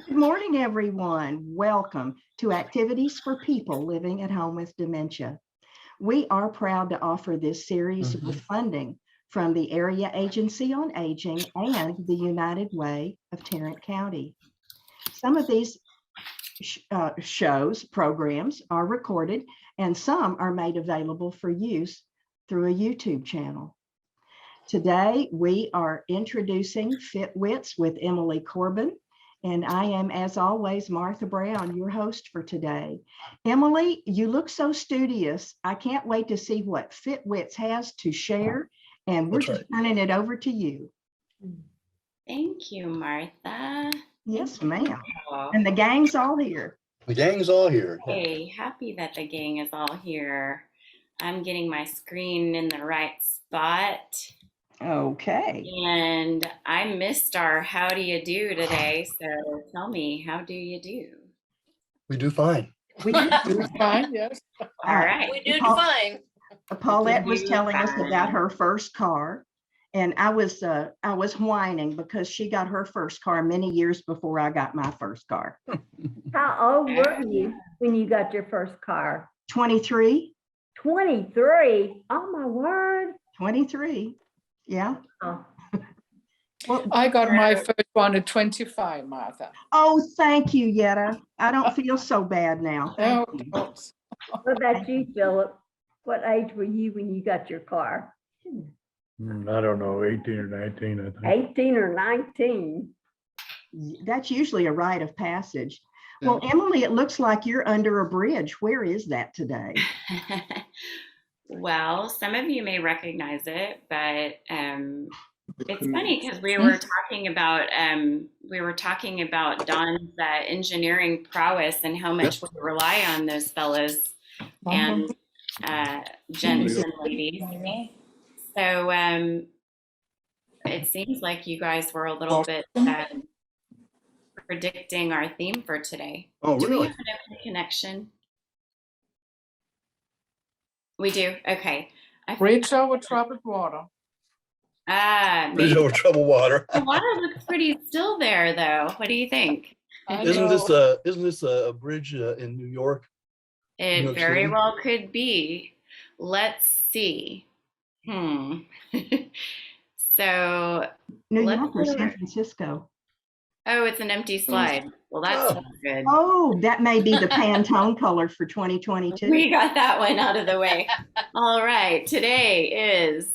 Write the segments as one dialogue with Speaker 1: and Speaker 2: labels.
Speaker 1: Good morning, everyone. Welcome to Activities for People Living at Home with Dementia. We are proud to offer this series with funding from the Area Agency on Aging and the United Way of Tarrant County. Some of these programs are recorded, and some are made available for use through a YouTube channel. Today, we are introducing FitWits with Emily Corbin, and I am, as always, Martha Brown, your host for today. Emily, you look so studious. I can't wait to see what FitWits has to share, and we're just turning it over to you.
Speaker 2: Thank you, Martha.
Speaker 1: Yes, ma'am. And the gang's all here.
Speaker 3: The gang's all here.
Speaker 2: Hey, happy that the gang is all here. I'm getting my screen in the right spot.
Speaker 1: Okay.
Speaker 2: And I missed our how do you do today, so tell me, how do you do?
Speaker 3: We do fine.
Speaker 1: We do
Speaker 4: fine, yes.
Speaker 2: All right.
Speaker 5: We do fine.
Speaker 1: Paulette was telling us about her first car, and I was whining because she got her first car many years before I got my first car.
Speaker 5: How old were you when you got your first car?
Speaker 1: 23.
Speaker 5: 23? Oh, my word.
Speaker 1: 23. Yeah.
Speaker 5: Oh.
Speaker 1: Well,
Speaker 4: I got my first one at 25, Martha.
Speaker 1: oh, thank you, Yetta. I don't feel so bad now. Thank you.
Speaker 5: What about you, Philip? What age were you when you got your car?
Speaker 6: I don't know, 18 or 19, I think.
Speaker 5: 18 or 19.
Speaker 1: That's usually a rite of passage. Well, Emily, it looks like you're under a bridge. Where is that today?
Speaker 2: Well, some of you may recognize it, but it's funny because we were talking about Don's engineering prowess and how much we rely on those fellas and gents and ladies. So it seems like you guys were a little bit predicting our theme for today.
Speaker 3: Oh,
Speaker 2: Do we
Speaker 3: really?
Speaker 2: have an open connection? We do. Okay.
Speaker 4: Bridge over troubled water.
Speaker 3: Bridge over troubled water.
Speaker 2: The water looks pretty still there, though. What do you think?
Speaker 3: Isn't this a bridge in New York?
Speaker 2: It
Speaker 3: New York
Speaker 2: very
Speaker 3: City?
Speaker 2: well could be. Let's see. So
Speaker 1: New
Speaker 2: let's
Speaker 1: York or
Speaker 2: see.
Speaker 1: San Francisco?
Speaker 2: Oh, it's an empty slide. Well, that's not good.
Speaker 1: Oh, that may be the Pantone color for 2022.
Speaker 2: We got that one out of the way. All right. Today is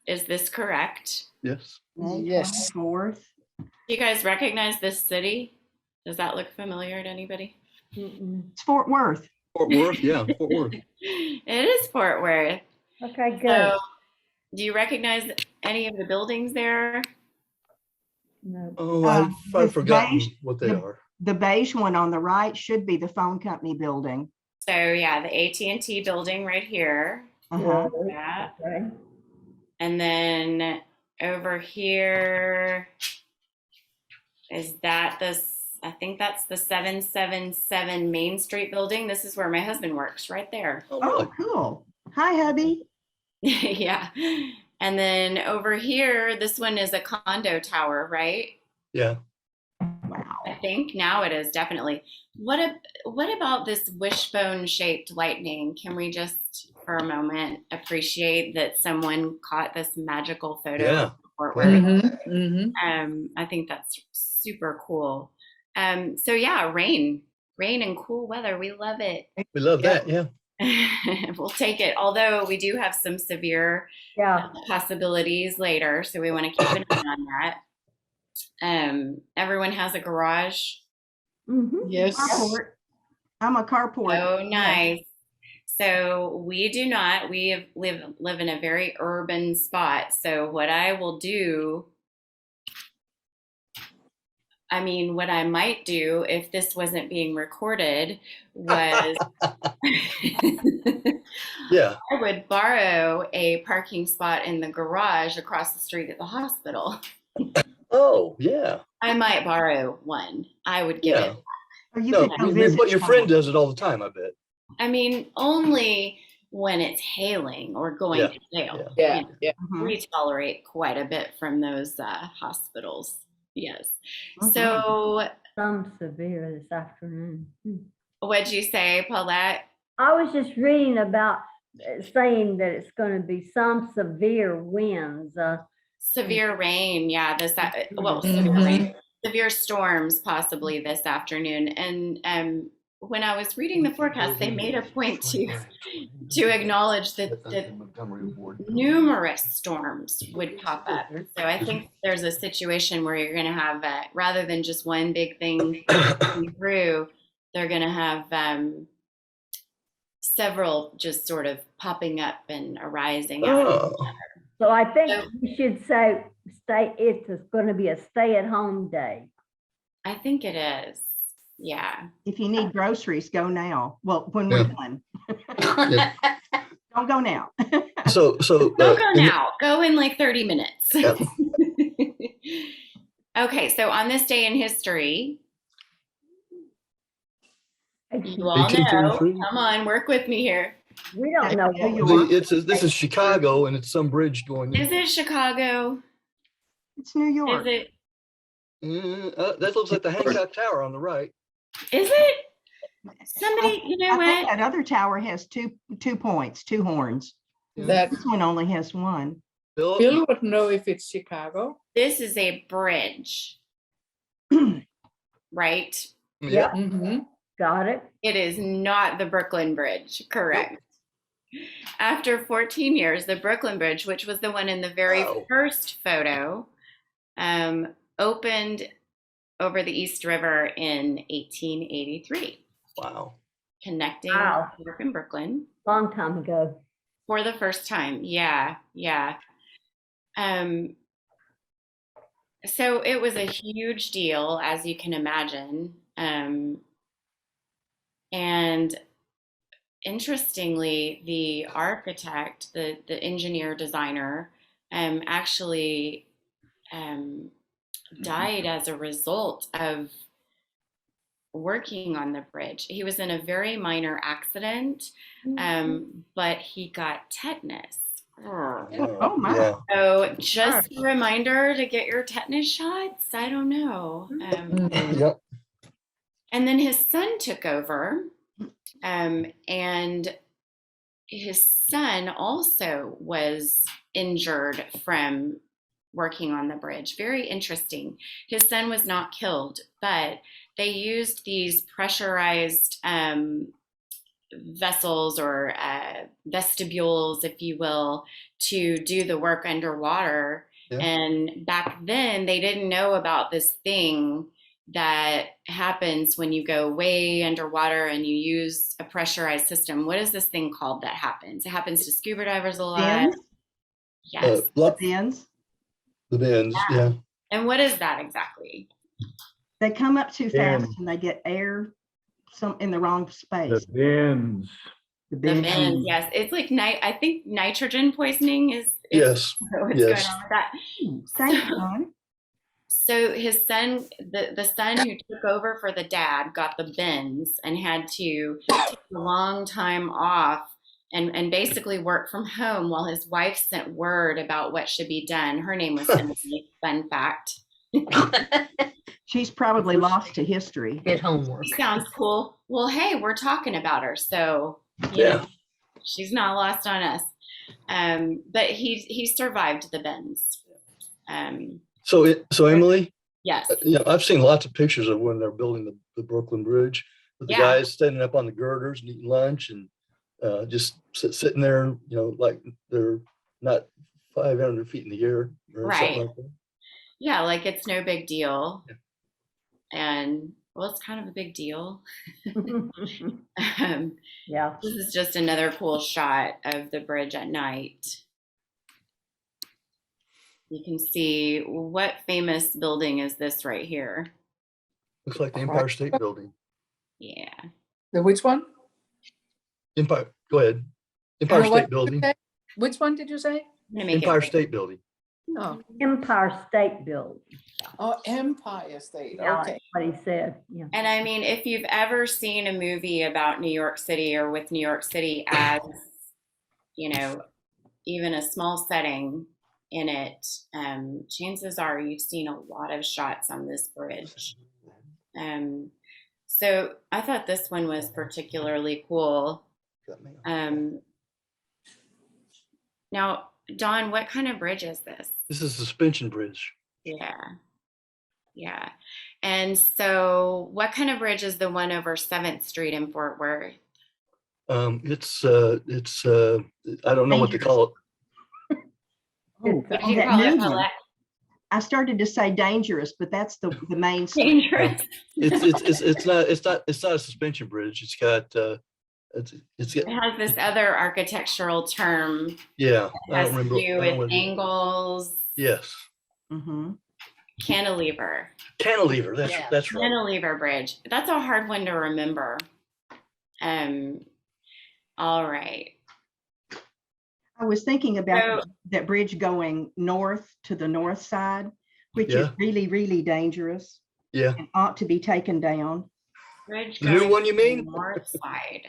Speaker 2: this correct?
Speaker 3: Yes.
Speaker 4: Yes.
Speaker 1: 4th.
Speaker 2: Do you guys recognize this city? Does that look familiar to anybody?
Speaker 1: It's Fort Worth.
Speaker 3: Fort Worth, yeah, Fort Worth.
Speaker 2: It is Fort Worth.
Speaker 5: Okay, good.
Speaker 2: So, do you recognize any of the buildings there?
Speaker 5: No.
Speaker 3: Oh, I've forgotten
Speaker 1: beige-
Speaker 3: what they are.
Speaker 1: The beige one on the right should be the phone company building.
Speaker 2: So yeah, the AT&T building right here.
Speaker 1: Uh-huh.
Speaker 2: Yeah.
Speaker 5: Okay.
Speaker 2: And then over here is that I think that's the 777 Main Street building. This is where my husband works, right there.
Speaker 3: Oh, really?
Speaker 1: Oh, cool. Hi, hubby.
Speaker 2: Yeah. And then over here, this one is a condo tower, right?
Speaker 3: Yeah.
Speaker 1: Wow.
Speaker 2: I think now it is definitely. What about this wishbone shaped lightning? Can we just for a moment appreciate that someone caught this magical photo of Fort Worth? I think that's super cool. So yeah, rain and cool weather. We love it.
Speaker 3: We love that, yeah.
Speaker 2: We'll take it. Although we do have some severe possibilities later, so we want to keep an eye on that. Everyone has a garage.
Speaker 4: Yes.
Speaker 1: Carport. I'm a carport.
Speaker 2: Oh, nice. So we do not. We live in a very urban spot. So what I will do, what I might do if this wasn't being recorded was
Speaker 3: Yeah.
Speaker 2: I would borrow a parking spot in the garage across the street at the hospital.
Speaker 3: Oh, yeah.
Speaker 2: I might borrow one. I would give it.
Speaker 1: Or you
Speaker 3: No,
Speaker 1: could go visit
Speaker 3: but your friend
Speaker 1: someone.
Speaker 3: does it all the time, I bet.
Speaker 2: Only when it's hailing or going to jail.
Speaker 4: Yeah.
Speaker 1: Mhm.
Speaker 2: We tolerate quite a bit from those hospitals. Yes.
Speaker 1: Mhm.
Speaker 2: So
Speaker 5: Some severe this afternoon.
Speaker 2: What'd you say, Paulette?
Speaker 5: I was just reading about saying that it's going to be some severe winds.
Speaker 2: Severe rain, yeah. Well,
Speaker 4: Mhm.
Speaker 2: severe rain, severe storms possibly this afternoon. And when I was reading the forecast, they made a point to acknowledge that numerous storms would pop up. So I think there's a situation where you're going to have, rather than just one big thing coming through, they're going to have several just sort of popping up and arising out of
Speaker 3: Oh,
Speaker 5: So I think we should say it's going to be a stay-at-home day.
Speaker 2: I think it is. Yeah.
Speaker 1: If you need groceries, go now. Well, when we're done.
Speaker 3: yeah.
Speaker 1: Don't go now.
Speaker 3: So
Speaker 2: Don't go now. Go in like 30 minutes.
Speaker 3: Yeah.
Speaker 2: Okay, so on this day in history, you all know.
Speaker 3: 1833.
Speaker 2: Come on, work with me here.
Speaker 5: We don't know what
Speaker 1: New
Speaker 5: we're
Speaker 1: York.
Speaker 3: This is Chicago, and it's some bridge going in.
Speaker 2: Is it Chicago?
Speaker 1: It's New York.
Speaker 2: Is it?
Speaker 3: That looks like the Hancock Tower on the right.
Speaker 2: Is it? Somebody, you know
Speaker 1: I think
Speaker 2: what?
Speaker 1: that other tower has two points, two horns.
Speaker 4: That
Speaker 1: This one only has one.
Speaker 3: Philip?
Speaker 4: Bill would know if it's Chicago.
Speaker 2: This is a bridge, right?
Speaker 3: Yeah.
Speaker 4: Mhm.
Speaker 5: got it.
Speaker 2: It is not the Brooklyn Bridge, correct? After 14 years, the Brooklyn Bridge, which was the one in the very
Speaker 3: Wow.
Speaker 2: first photo, opened over the East River in 1883,
Speaker 3: Wow.
Speaker 2: connecting
Speaker 5: Wow.
Speaker 2: New York and Brooklyn
Speaker 5: Long time ago.
Speaker 2: for the first time. Yeah, yeah. So it was a huge deal, as you can imagine. And interestingly, the architect, the engineer designer, actually died as a result of working on the bridge. He was in a very minor accident, but he got tetanus.
Speaker 1: Oh my.
Speaker 3: Yeah.
Speaker 2: So just a reminder to get your tetanus shots. I don't know.
Speaker 3: Yep.
Speaker 2: And then his son took over, and his son also was injured from working on the bridge. Very interesting. His son was not killed, but they used these pressurized vessels or vestibules, if you will, to do the work underwater.
Speaker 3: Yeah.
Speaker 2: And back then, they didn't know about this thing that happens when you go way underwater and you use a pressurized system. What is this thing called that happens? It happens to scuba divers a lot.
Speaker 1: Bends?
Speaker 2: Yes.
Speaker 1: Bends.
Speaker 3: The bends. Yeah.
Speaker 2: And what is that exactly?
Speaker 1: They come up too fast
Speaker 6: Bends.
Speaker 1: and they get air in the wrong space.
Speaker 6: The bins.
Speaker 2: The bends, yes. It's like I think nitrogen poisoning is
Speaker 3: Yes.
Speaker 2: what's
Speaker 3: Yes.
Speaker 2: going on with that.
Speaker 1: Thank you, Ron.
Speaker 2: So his son, the son who took over for the dad, got the bends and had to take a long time off and basically work from home while his wife sent word about what should be done. Her name was Emily, fun fact.
Speaker 1: She's probably lost to history.
Speaker 7: Get homework.
Speaker 2: Sounds cool. Well, hey, we're talking about her, so you
Speaker 3: Yeah.
Speaker 2: know, she's not lost on us. But he survived the bends.
Speaker 3: So Emily,
Speaker 2: Yes.
Speaker 3: I've seen lots of pictures of when they're building the Brooklyn Bridge with the
Speaker 2: Yeah.
Speaker 3: guys standing up on the girders and eating lunch and just sitting there, like they're not 500 feet in the air or
Speaker 2: Right.
Speaker 3: something like that.
Speaker 2: Yeah, like it's no big deal.
Speaker 3: Yeah.
Speaker 2: And well, it's kind of a big deal.
Speaker 5: Yeah.
Speaker 2: This is just another cool shot of the bridge at night. You can see what famous building is this right here?
Speaker 3: Looks like the Empire State Building.
Speaker 2: Yeah.
Speaker 4: The which one?
Speaker 3: Go ahead. Empire
Speaker 4: What
Speaker 3: State Building.
Speaker 4: did you say? Which one did you say?
Speaker 2: I'm gonna make
Speaker 3: Empire
Speaker 2: it.
Speaker 3: State Building.
Speaker 4: Oh,
Speaker 5: Empire State Building.
Speaker 4: Empire State.
Speaker 5: Yeah,
Speaker 4: Okay.
Speaker 5: that's what he said. Yeah.
Speaker 2: And I mean, if you've ever seen a movie about New York City or with New York City as, even a small setting in it, chances are you've seen a lot of shots on this bridge. So I thought this one was particularly cool.
Speaker 3: Got me.
Speaker 2: Now, Dawn, what kind of bridge is this?
Speaker 3: This is a suspension bridge.
Speaker 2: Yeah. Yeah. And so what kind of bridge is the one over 7th Street in Fort Worth?
Speaker 3: It's I don't know what to call it.
Speaker 1: Oh,
Speaker 2: What do you
Speaker 1: that
Speaker 2: call it,
Speaker 1: new one.
Speaker 2: Paulette?
Speaker 1: I started to say dangerous, but that's the main.
Speaker 2: Dangerous.
Speaker 3: It's not a suspension bridge. It's got it's
Speaker 2: It has this other architectural term.
Speaker 3: yeah.
Speaker 2: It
Speaker 3: I
Speaker 2: has
Speaker 3: don't
Speaker 2: to
Speaker 3: remember.
Speaker 2: do with angles.
Speaker 3: Yes,
Speaker 1: Mm-hmm.
Speaker 2: Cantilever.
Speaker 3: cantilever. That's right.
Speaker 2: Cantilever bridge. That's a hard one to remember. All right.
Speaker 1: I was thinking about
Speaker 2: So-
Speaker 1: that bridge going north to the north side, which is
Speaker 3: Yeah.
Speaker 1: really, really dangerous
Speaker 3: Yeah,
Speaker 1: and ought to be taken down.
Speaker 2: Bridge
Speaker 3: the new
Speaker 2: going
Speaker 3: one you
Speaker 2: to the
Speaker 3: mean?
Speaker 2: north side.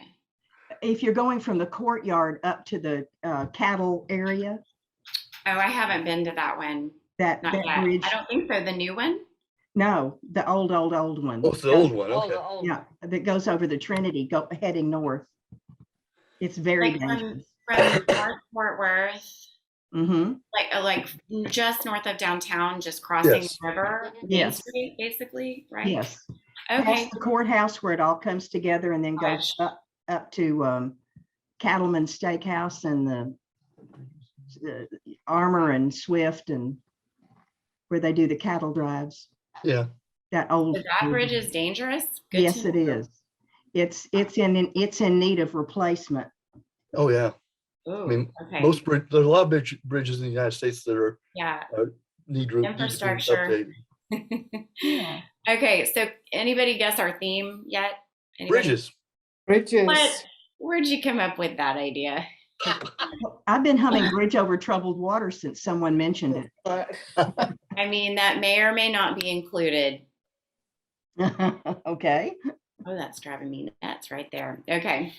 Speaker 1: If you're going from the courtyard up to the cattle area,
Speaker 2: Oh, I haven't been to that one.
Speaker 1: that
Speaker 2: Not yet.
Speaker 1: bridge,
Speaker 2: I don't think so. The new one?
Speaker 1: no, the old one.
Speaker 3: Oh, it's the old one. Okay.
Speaker 1: Yeah, that goes over the Trinity, heading north. It's very
Speaker 2: Like
Speaker 1: dangerous.
Speaker 2: from North Fort Worth,
Speaker 1: Mm-hmm.
Speaker 2: like just north of downtown, just crossing
Speaker 3: Yes.
Speaker 2: the river, Main
Speaker 1: Yes.
Speaker 2: Street, basically, right?
Speaker 1: Yes.
Speaker 2: Okay.
Speaker 1: Past the courthouse where it all comes together and then goes
Speaker 2: Gosh.
Speaker 1: up to Cattleman's Steakhouse and the Armour and Swift and where they do the cattle drives.
Speaker 3: Yeah.
Speaker 1: That old.
Speaker 2: So that bridge is dangerous? Good to
Speaker 1: Yes, it
Speaker 2: know.
Speaker 1: is. It's in need of replacement.
Speaker 3: Oh yeah.
Speaker 2: Ooh,
Speaker 3: I mean,
Speaker 2: okay.
Speaker 3: there's a lot of bridges in the United States that are
Speaker 2: Yeah.
Speaker 3: need to be
Speaker 2: Infrastructure.
Speaker 3: updated.
Speaker 1: Yeah.
Speaker 2: Okay, so anybody guess our theme yet? Anybody?
Speaker 3: Bridges.
Speaker 4: Bridges.
Speaker 2: What? Where'd you come up with that idea?
Speaker 1: I've been humming Bridge Over Troubled Water since someone mentioned it.
Speaker 2: I mean, that may or may not be included.
Speaker 1: Okay.
Speaker 2: Oh, that's driving me nuts right there. Okay.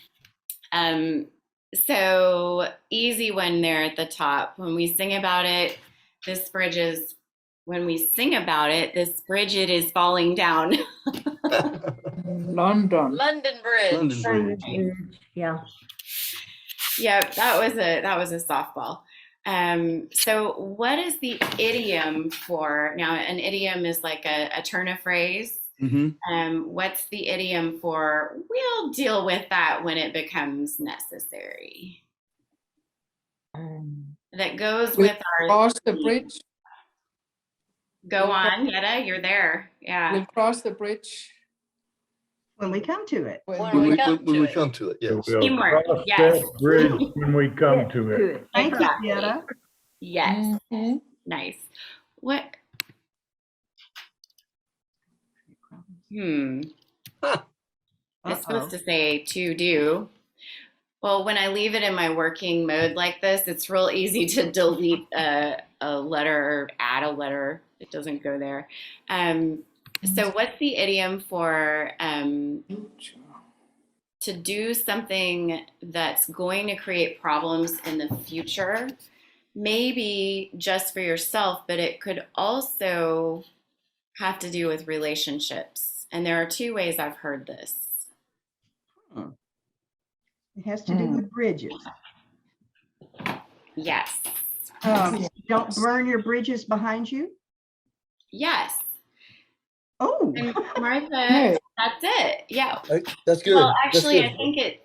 Speaker 2: So easy one there at the top. When we sing about it, this bridge is falling down.
Speaker 4: London.
Speaker 7: London Bridge.
Speaker 3: London Bridge.
Speaker 5: Yeah.
Speaker 2: Yeah, that was a softball. So what is the idiom for, now an idiom is like a turn of phrase.
Speaker 3: Mm-hmm.
Speaker 2: What's the idiom for, we'll deal with that when it becomes necessary? That goes
Speaker 4: We
Speaker 2: with our,
Speaker 4: cross the bridge.
Speaker 2: go on, Yetta, you're there. Yeah.
Speaker 4: We'll cross the bridge.
Speaker 1: When we come to it.
Speaker 7: When
Speaker 3: When
Speaker 7: we
Speaker 3: we
Speaker 7: come
Speaker 3: when
Speaker 7: to
Speaker 3: we
Speaker 7: it.
Speaker 3: come to it, yes.
Speaker 6: We'll
Speaker 2: Teamwork,
Speaker 6: cross
Speaker 2: yes.
Speaker 6: that bridge when we come to it.
Speaker 1: Thank
Speaker 2: Exactly.
Speaker 1: you, Yetta.
Speaker 2: Yes.
Speaker 4: Mhm.
Speaker 2: Nice. What? It's supposed to say to do. Well, when I leave it in my working mode like this, it's real easy to delete a letter or add a letter. It doesn't go there. So what's the idiom for to do something that's going to create problems in the future? Maybe just for yourself, but it could also have to do with relationships. And there are two ways I've heard this.
Speaker 1: It has to do with bridges.
Speaker 2: Yes.
Speaker 1: Don't burn your bridges behind you.
Speaker 2: Yes.
Speaker 1: Oh,
Speaker 2: And Martha,
Speaker 4: Hey.
Speaker 2: that's it. Yeah.
Speaker 3: That's good.
Speaker 2: Well,
Speaker 3: That's
Speaker 2: actually,
Speaker 3: good.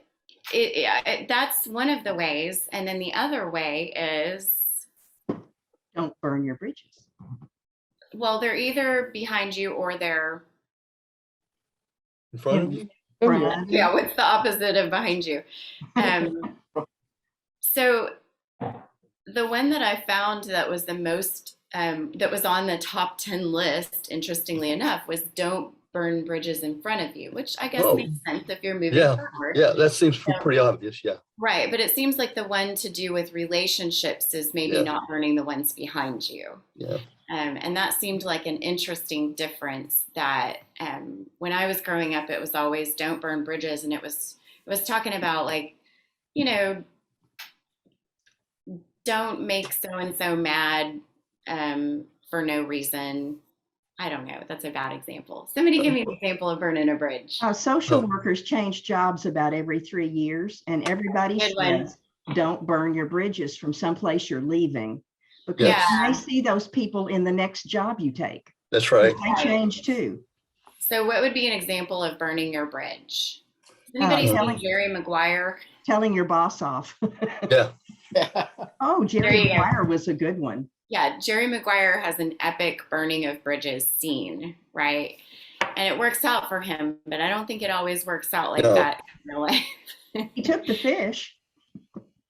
Speaker 2: I think that's one of the ways. And then the other way is,
Speaker 1: don't burn your bridges.
Speaker 2: well, they're either behind you or they're,
Speaker 3: In front of you.
Speaker 1: Front.
Speaker 2: yeah, what's the opposite of behind you? So the one that I found that was the most, that was on the top 10 list, interestingly enough, was don't burn bridges in front of you, which I guess
Speaker 3: Oh.
Speaker 2: makes sense if you're moving
Speaker 3: Yeah.
Speaker 2: forward.
Speaker 3: Yeah, that seems pretty obvious. Yeah.
Speaker 2: Right, but it seems like the one to do with relationships is maybe
Speaker 3: Yeah.
Speaker 2: not burning the ones behind you.
Speaker 3: Yeah.
Speaker 2: And that seemed like an interesting difference that when I was growing up, it was always don't burn bridges. And it was talking about like, you know, don't make so-and-so mad for no reason. I don't know. That's a bad example. Somebody give me an example of burning a bridge.
Speaker 1: Social
Speaker 3: Oh.
Speaker 1: workers change jobs about every 3 years, and everybody
Speaker 2: Good one.
Speaker 1: says, don't burn your bridges from someplace you're leaving, because
Speaker 3: Yes.
Speaker 1: you may see those people in the next job you take.
Speaker 3: That's right.
Speaker 1: They change too.
Speaker 2: So what would be an example of burning your bridge? Does anybody
Speaker 1: telling-
Speaker 2: see Jerry Maguire?
Speaker 1: Telling your boss off.
Speaker 3: Yeah.
Speaker 1: Oh,
Speaker 2: There
Speaker 1: Jerry
Speaker 2: you go.
Speaker 1: Maguire was a good one.
Speaker 2: Yeah, Jerry Maguire has an epic burning of bridges scene, right? And it works out for him, but I don't think it always works out like
Speaker 3: No.
Speaker 2: that in real life.
Speaker 1: He took the fish.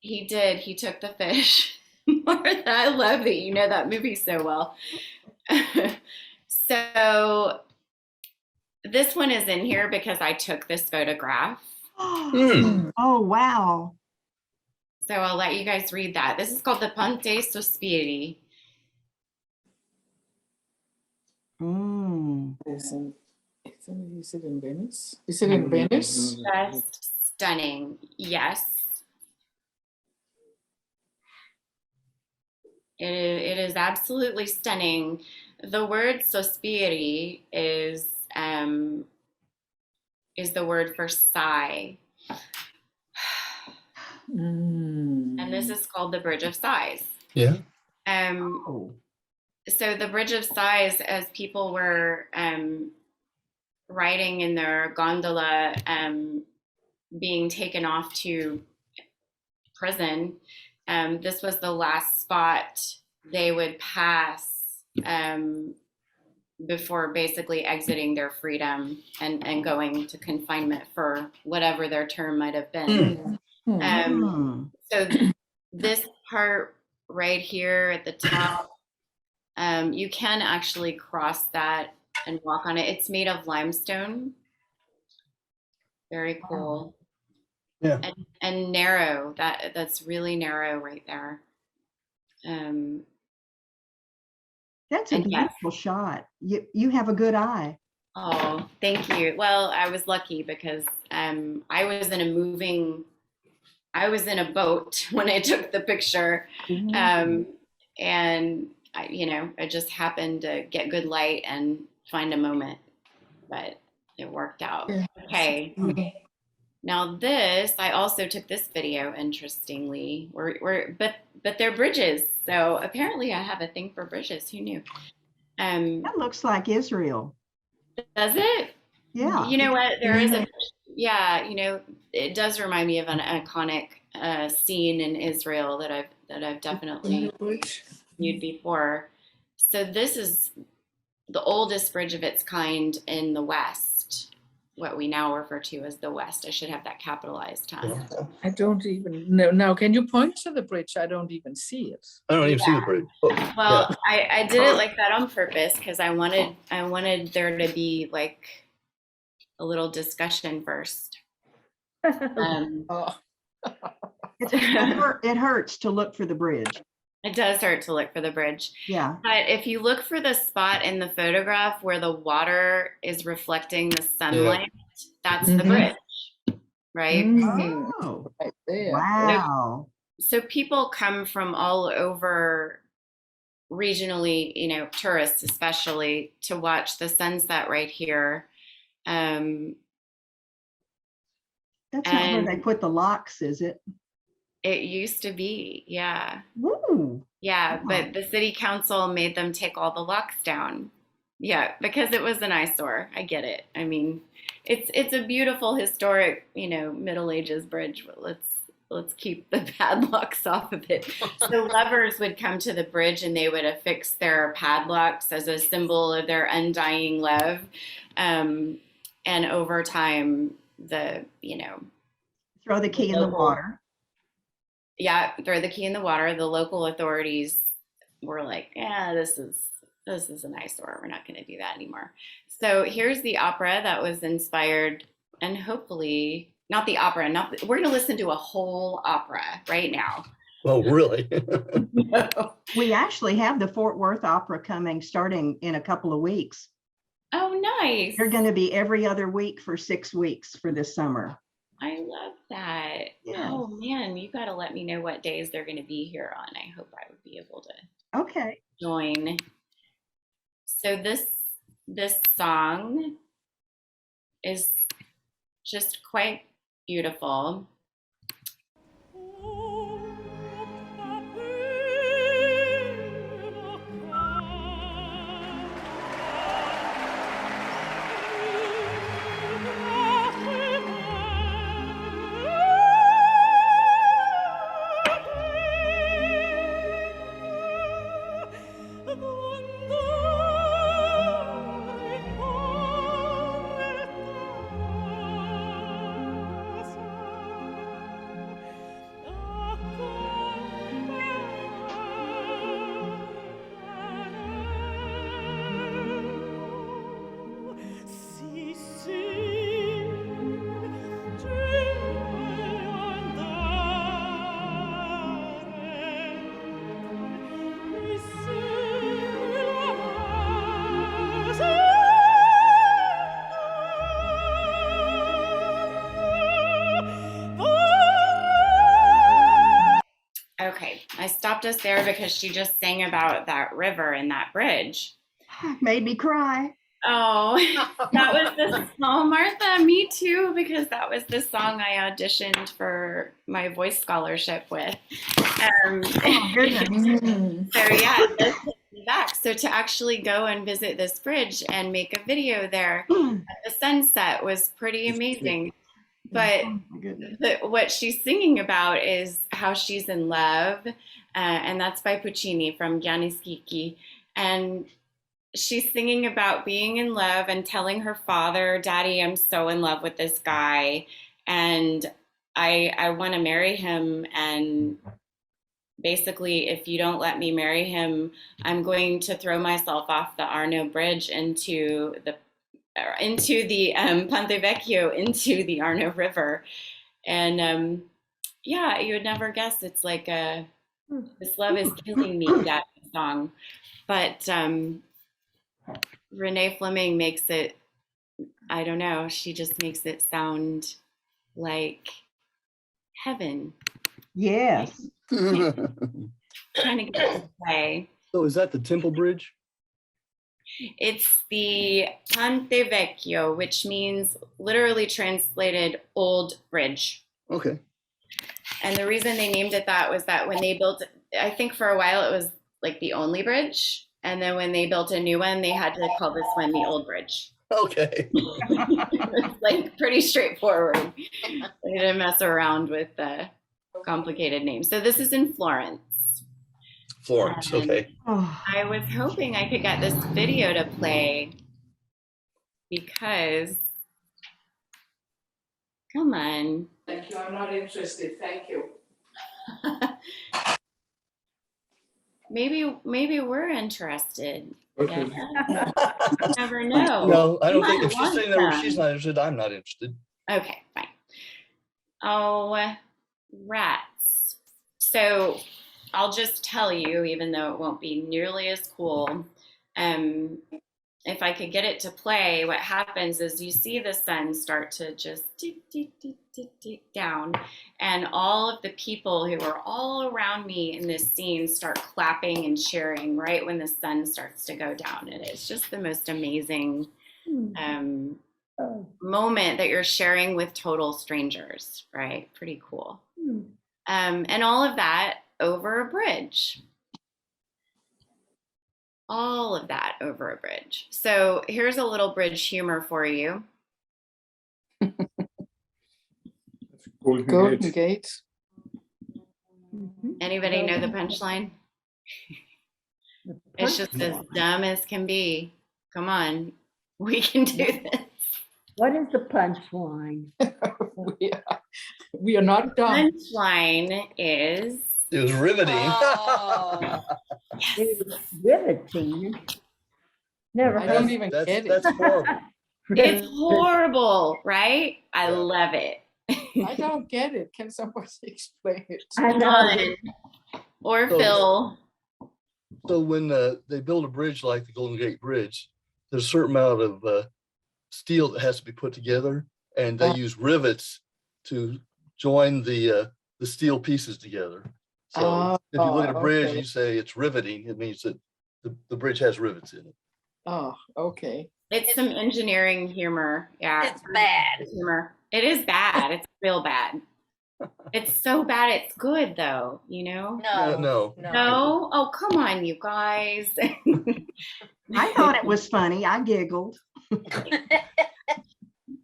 Speaker 2: He did. He took the fish. Martha, I love that you know that movie so well. So this one is in here because I took this photograph.
Speaker 3: Hmm.
Speaker 1: Oh, wow.
Speaker 2: So I'll let you guys read that. This is called the Ponte Sospiri.
Speaker 1: Mm.
Speaker 4: Is it in Venice? Is it in Venice?
Speaker 2: Just stunning. Yes. It is absolutely stunning. The word sospiri is the word for sigh. And this is called the Bridge of Sighs.
Speaker 3: Yeah.
Speaker 1: Oh.
Speaker 2: So the Bridge of Sighs, as people were riding in their gondola, being taken off to prison, this was the last spot they would pass before basically exiting their freedom and going to confinement for whatever their term might have been. So this part right here at the top, you can actually cross that and walk on it. It's made of limestone. Very cool.
Speaker 3: Yeah.
Speaker 2: And narrow. That's really narrow right there.
Speaker 1: That's a
Speaker 2: And yes.
Speaker 1: beautiful shot. You have a good eye.
Speaker 2: Oh, thank you. Well, I was lucky because I was in a boat when I took the picture. And I just happened to get good light and find a moment, but it worked out.
Speaker 4: Yeah.
Speaker 2: Okay. Now this, I also took this video, interestingly, but they're bridges. So apparently I have a thing for bridges. Who knew?
Speaker 1: That looks like Israel.
Speaker 2: Does it?
Speaker 1: Yeah.
Speaker 2: You know what? There is it does remind me of an iconic scene in Israel that I've definitely viewed before. So this is the oldest bridge of its kind in the West, what we now refer to as the West. I should have that capitalized, huh?
Speaker 3: Yeah.
Speaker 4: I don't even know. Now, can you point to the bridge? I don't even see it.
Speaker 3: I don't even see the bridge. Oh,
Speaker 2: Well, I did it like that on purpose because I wanted there to be like a little discussion first.
Speaker 4: Oh,
Speaker 1: It hurts to look for the bridge.
Speaker 2: It does hurt to look for the bridge.
Speaker 1: Yeah.
Speaker 2: But if you look for the spot in the photograph where the water is reflecting the sunlight, that's the bridge, right?
Speaker 1: Oh,
Speaker 4: right there.
Speaker 1: wow.
Speaker 2: So people come from all over regionally, tourists especially, to watch the sunset right here.
Speaker 1: That's not where they put the locks, is it?
Speaker 2: It used to be, yeah.
Speaker 1: Woo.
Speaker 2: Yeah,
Speaker 1: Wow.
Speaker 2: but the city council made them take all the locks down. Yeah, because it was an eyesore. I get it. I mean, it's a beautiful historic, Middle Ages bridge. But let's keep the padlocks off of it. So lovers would come to the bridge and they would affix their padlocks as a symbol of their undying love. And over time,
Speaker 1: Throw the key in the water.
Speaker 2: Yeah, throw the key in the water. The local authorities were like, yeah, this is an eyesore. We're not going to do that anymore. So here's the opera that was inspired, and hopefully not the opera. We're going to listen to a whole opera right now.
Speaker 3: oh, really?
Speaker 1: We actually have the Fort Worth Opera coming starting in a couple of weeks.
Speaker 2: Oh, nice.
Speaker 1: They're going to be every other week for 6 weeks for this summer.
Speaker 2: I love that.
Speaker 1: Yes.
Speaker 2: Oh man, you got to let me know what days they're going to be here on. I hope I would be able to
Speaker 1: Okay.
Speaker 2: join. So this this song is just quite beautiful. Okay, I stopped us there because she just sang about that river and that bridge.
Speaker 1: Made me cry.
Speaker 2: Oh, that was the song, Martha, me too, because that was the song I auditioned for my voice scholarship with.
Speaker 1: Oh, goodness.
Speaker 2: So yeah, this takes me back. So to actually go and visit this bridge and make a video there at the sunset was pretty amazing. But
Speaker 1: Oh, my goodness.
Speaker 2: what she's singing about is how she's in love, and that's by Puccini from Giannischicchi. And she's singing about being in love and telling her father, Daddy, I'm so in love with this guy, and I want to marry him. And basically, if you don't let me marry him, I'm going to throw myself off the Arno Bridge into the Ponte Vecchio, into the Arno River. And yeah, you would never guess it's like this love is killing me, that song. But Renee Fleming makes it, I don't know, she just makes it sound like heaven.
Speaker 1: Yes.
Speaker 2: Trying to get it to play.
Speaker 3: So is that the Temple Bridge?
Speaker 2: It's the Ponte Vecchio, which means literally translated old bridge.
Speaker 3: Okay.
Speaker 2: And the reason they named it that was that when they built it, I think for a while it was like the only bridge. And then when they built a new one, they had to call this one the old bridge.
Speaker 3: Okay.
Speaker 2: It's like pretty straightforward. They didn't mess around with the complicated names. So this is in Florence.
Speaker 3: Florence. Okay.
Speaker 1: Oh,
Speaker 2: I was hoping I could get this video to play because, come on.
Speaker 4: Thank you. I'm not interested. Thank you.
Speaker 2: Maybe we're interested.
Speaker 6: Okay.
Speaker 2: Yeah. You never know.
Speaker 3: No, I don't
Speaker 2: You
Speaker 3: think
Speaker 2: might
Speaker 3: if she's
Speaker 2: want
Speaker 3: saying that
Speaker 2: some.
Speaker 3: she's not interested, I'm not interested.
Speaker 2: Okay, fine. Oh, rats. So I'll just tell you, even though it won't be nearly as cool, if I could get it to play, what happens is you see the sun start to just tick down, and all of the people who are all around me in this scene start clapping and cheering right when the sun starts to go down. And it's just the most amazing moment that you're sharing with total strangers, right? Pretty cool. And all of that over a bridge. All of that over a bridge. So here's a little bridge humor for you.
Speaker 4: Golden Gate.
Speaker 2: Anybody know the punchline? It's just as dumb as can be. Come on, we can do this.
Speaker 5: What is the punchline?
Speaker 4: We are not done.
Speaker 2: Punchline is
Speaker 3: It was riveting.
Speaker 2: Oh.
Speaker 5: It was riveting. Never
Speaker 4: I
Speaker 5: heard
Speaker 4: don't even get it.
Speaker 3: That's horrible.
Speaker 2: it's horrible, right? I
Speaker 3: Yeah.
Speaker 2: love it.
Speaker 4: I don't get it. Can somebody explain it?
Speaker 5: I know.
Speaker 2: Fun. Or
Speaker 3: So-
Speaker 2: Phil.
Speaker 3: So when they build a bridge like the Golden Gate Bridge, there's a certain amount of steel that has to be put together, and they use rivets to join the steel pieces together. So if you look at a bridge and
Speaker 4: okay.
Speaker 3: you say it's riveting, it means that the bridge has rivets in it.
Speaker 4: Oh, okay.
Speaker 2: It's some engineering humor. Yeah.
Speaker 7: It's bad.
Speaker 2: Humor. It is bad. It's real bad. It's so bad it's good though, you know?
Speaker 3: No.
Speaker 2: No? Oh, come on, you guys.
Speaker 1: I thought it was funny. I giggled.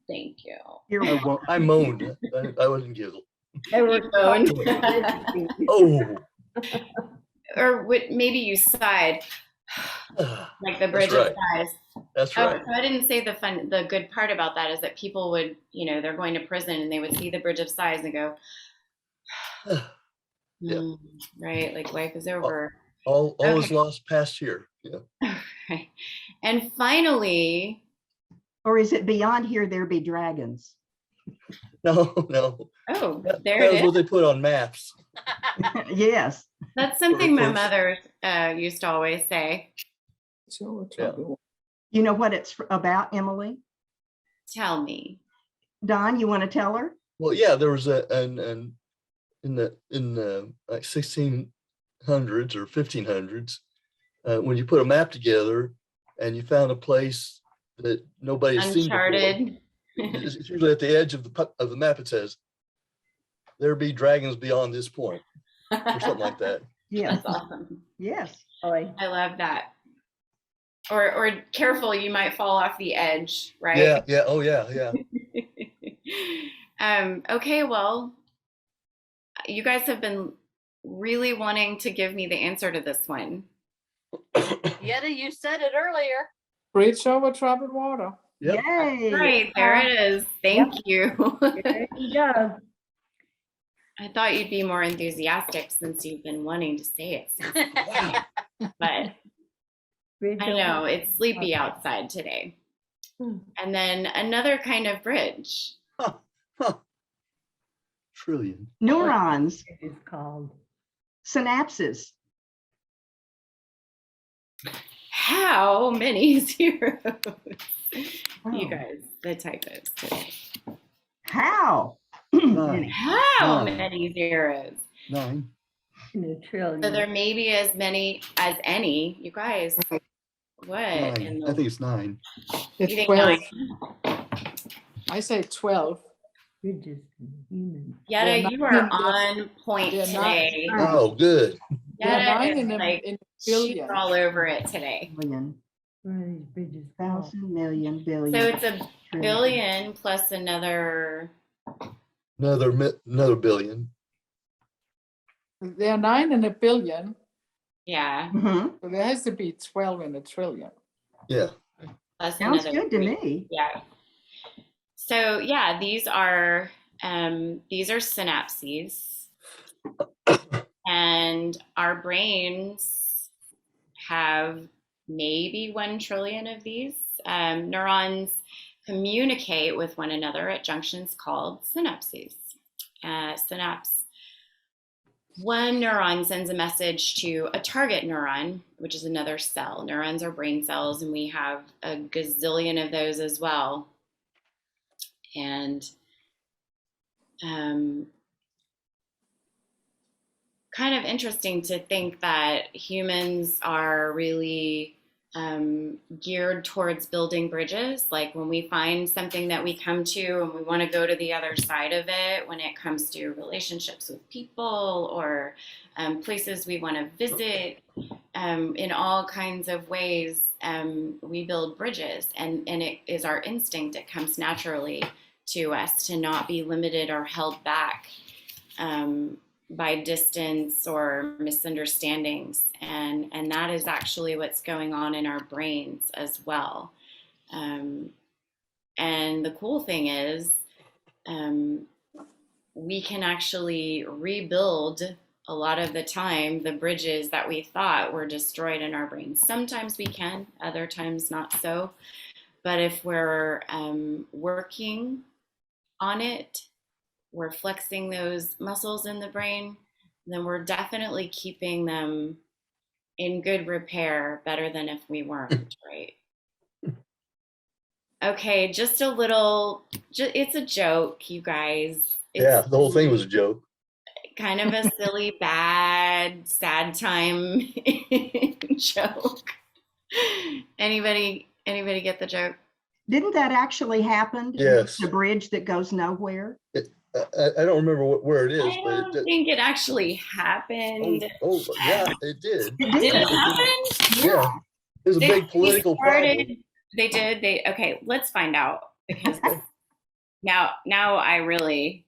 Speaker 2: Thank you.
Speaker 1: You're welcome.
Speaker 3: I moaned. I wouldn't giggle.
Speaker 5: They were
Speaker 2: You moaned.
Speaker 3: Oh.
Speaker 2: Or maybe you sighed, like the bridge
Speaker 3: right.
Speaker 2: of sighs.
Speaker 3: That's
Speaker 2: Oh,
Speaker 3: right.
Speaker 2: so I didn't say the good part about that is that people would, you know, they're going to prison and they would see the bridge of sighs and go,
Speaker 3: Yeah.
Speaker 2: right, like life is over.
Speaker 3: All is
Speaker 2: Okay.
Speaker 3: lost past here. Yeah.
Speaker 2: Right. And finally,
Speaker 1: Or is it beyond here there be dragons?
Speaker 3: No.
Speaker 2: oh,
Speaker 3: That
Speaker 2: there
Speaker 3: was
Speaker 2: it
Speaker 3: what
Speaker 2: is.
Speaker 3: they put on maps.
Speaker 1: Yes.
Speaker 2: That's something my
Speaker 3: close.
Speaker 2: mother used to always say.
Speaker 4: So
Speaker 3: Yeah.
Speaker 1: You know what it's about, Emily?
Speaker 2: Tell me.
Speaker 1: Don, you want to tell her?
Speaker 3: Well, yeah, there was in the like 1600s or 1500s, when you put a map together and you found a place that nobody has seen before,
Speaker 2: Uncharted.
Speaker 3: it's usually at the edge of the map. It says there be dragons beyond this point, or something like that.
Speaker 1: Yes.
Speaker 2: That's awesome.
Speaker 1: Yes.
Speaker 5: Boy,
Speaker 2: I love that. Or careful, you might fall off the edge, right?
Speaker 3: Yeah. Oh, yeah.
Speaker 2: Okay, well, you guys have been really wanting to give me the answer to this one.
Speaker 7: Yetta, you said it earlier.
Speaker 4: Bridge over troubled water.
Speaker 3: Yep.
Speaker 1: Yay.
Speaker 2: Right, there it is. Thank you.
Speaker 5: there you go.
Speaker 2: I thought you'd be more enthusiastic since you've been wanting to say it since, but
Speaker 5: Bridge
Speaker 2: I
Speaker 5: over-
Speaker 2: know it's sleepy outside today. And then another kind of bridge.
Speaker 3: Trillion.
Speaker 1: Neurons,
Speaker 5: It's called.
Speaker 1: synapses.
Speaker 2: How many zeros?
Speaker 1: Oh.
Speaker 2: You guys, the typos today.
Speaker 1: How?
Speaker 3: 9.
Speaker 2: How
Speaker 3: Nine.
Speaker 2: many zeros?
Speaker 3: 9.
Speaker 5: In a trillion.
Speaker 2: So there may be as many as any. You guys, what?
Speaker 3: 9. I think it's 9.
Speaker 2: You
Speaker 4: It's
Speaker 2: think
Speaker 4: 12.
Speaker 2: 9?
Speaker 4: I say 12.
Speaker 5: You're just human.
Speaker 2: Yetta,
Speaker 4: They're
Speaker 2: you
Speaker 4: not
Speaker 2: are
Speaker 4: in the-
Speaker 2: on point
Speaker 4: they're not-
Speaker 2: today.
Speaker 3: Oh, good.
Speaker 4: There are
Speaker 2: Yetta
Speaker 4: 9
Speaker 2: is like,
Speaker 4: in a
Speaker 2: she's
Speaker 4: billion.
Speaker 2: all over it today.
Speaker 1: Million,
Speaker 5: What are these bridges called?
Speaker 1: thousand, million, billion.
Speaker 2: So it's a
Speaker 1: trillion.
Speaker 2: billion plus another.
Speaker 3: Another billion.
Speaker 4: There are 9 in a billion,
Speaker 2: Yeah,
Speaker 1: Mhm.
Speaker 4: so there has to be 12 in a trillion.
Speaker 3: Yeah.
Speaker 2: plus
Speaker 1: Sounds
Speaker 2: another
Speaker 1: good to
Speaker 2: three.
Speaker 1: me.
Speaker 2: Yeah. So yeah, these are synapses, and our brains have maybe 1 trillion of these. Neurons communicate with one another at junctions called synapses. Synapse. One neuron sends a message to a target neuron, which is another cell. Neurons are brain cells, and we have a gazillion of those as well. And kind of interesting to think that humans are really geared towards building bridges. Like when we find something that we come to and we want to go to the other side of it, when it comes to relationships with people or places we want to visit, in all kinds of ways, we build bridges, and it is our instinct. It comes naturally to us to not be limited or held back by distance or misunderstandings, and that is actually what's going on in our brains as well. And the cool thing is, we can actually rebuild a lot of the time the bridges that we thought were destroyed in our brains. Sometimes we can, other times not so. But if we're working on it, we're flexing those muscles in the brain, then we're definitely keeping them in good repair, better than if we weren't, right? Okay, just a little, it's a joke, you guys.
Speaker 3: Yeah,
Speaker 2: It's
Speaker 3: the whole thing was a joke.
Speaker 2: kind of a silly, bad, sad time joke. Anybody Anybody get the joke?
Speaker 1: Didn't that actually happen?
Speaker 3: Yes.
Speaker 1: The bridge that goes nowhere?
Speaker 3: I don't remember where it is,
Speaker 2: I
Speaker 3: but
Speaker 2: don't think it actually happened.
Speaker 3: yeah, it did.
Speaker 1: It
Speaker 2: Did
Speaker 1: did.
Speaker 2: it happen?
Speaker 3: Yeah, it was a big political problem.
Speaker 2: They did. Okay, let's find out because now I really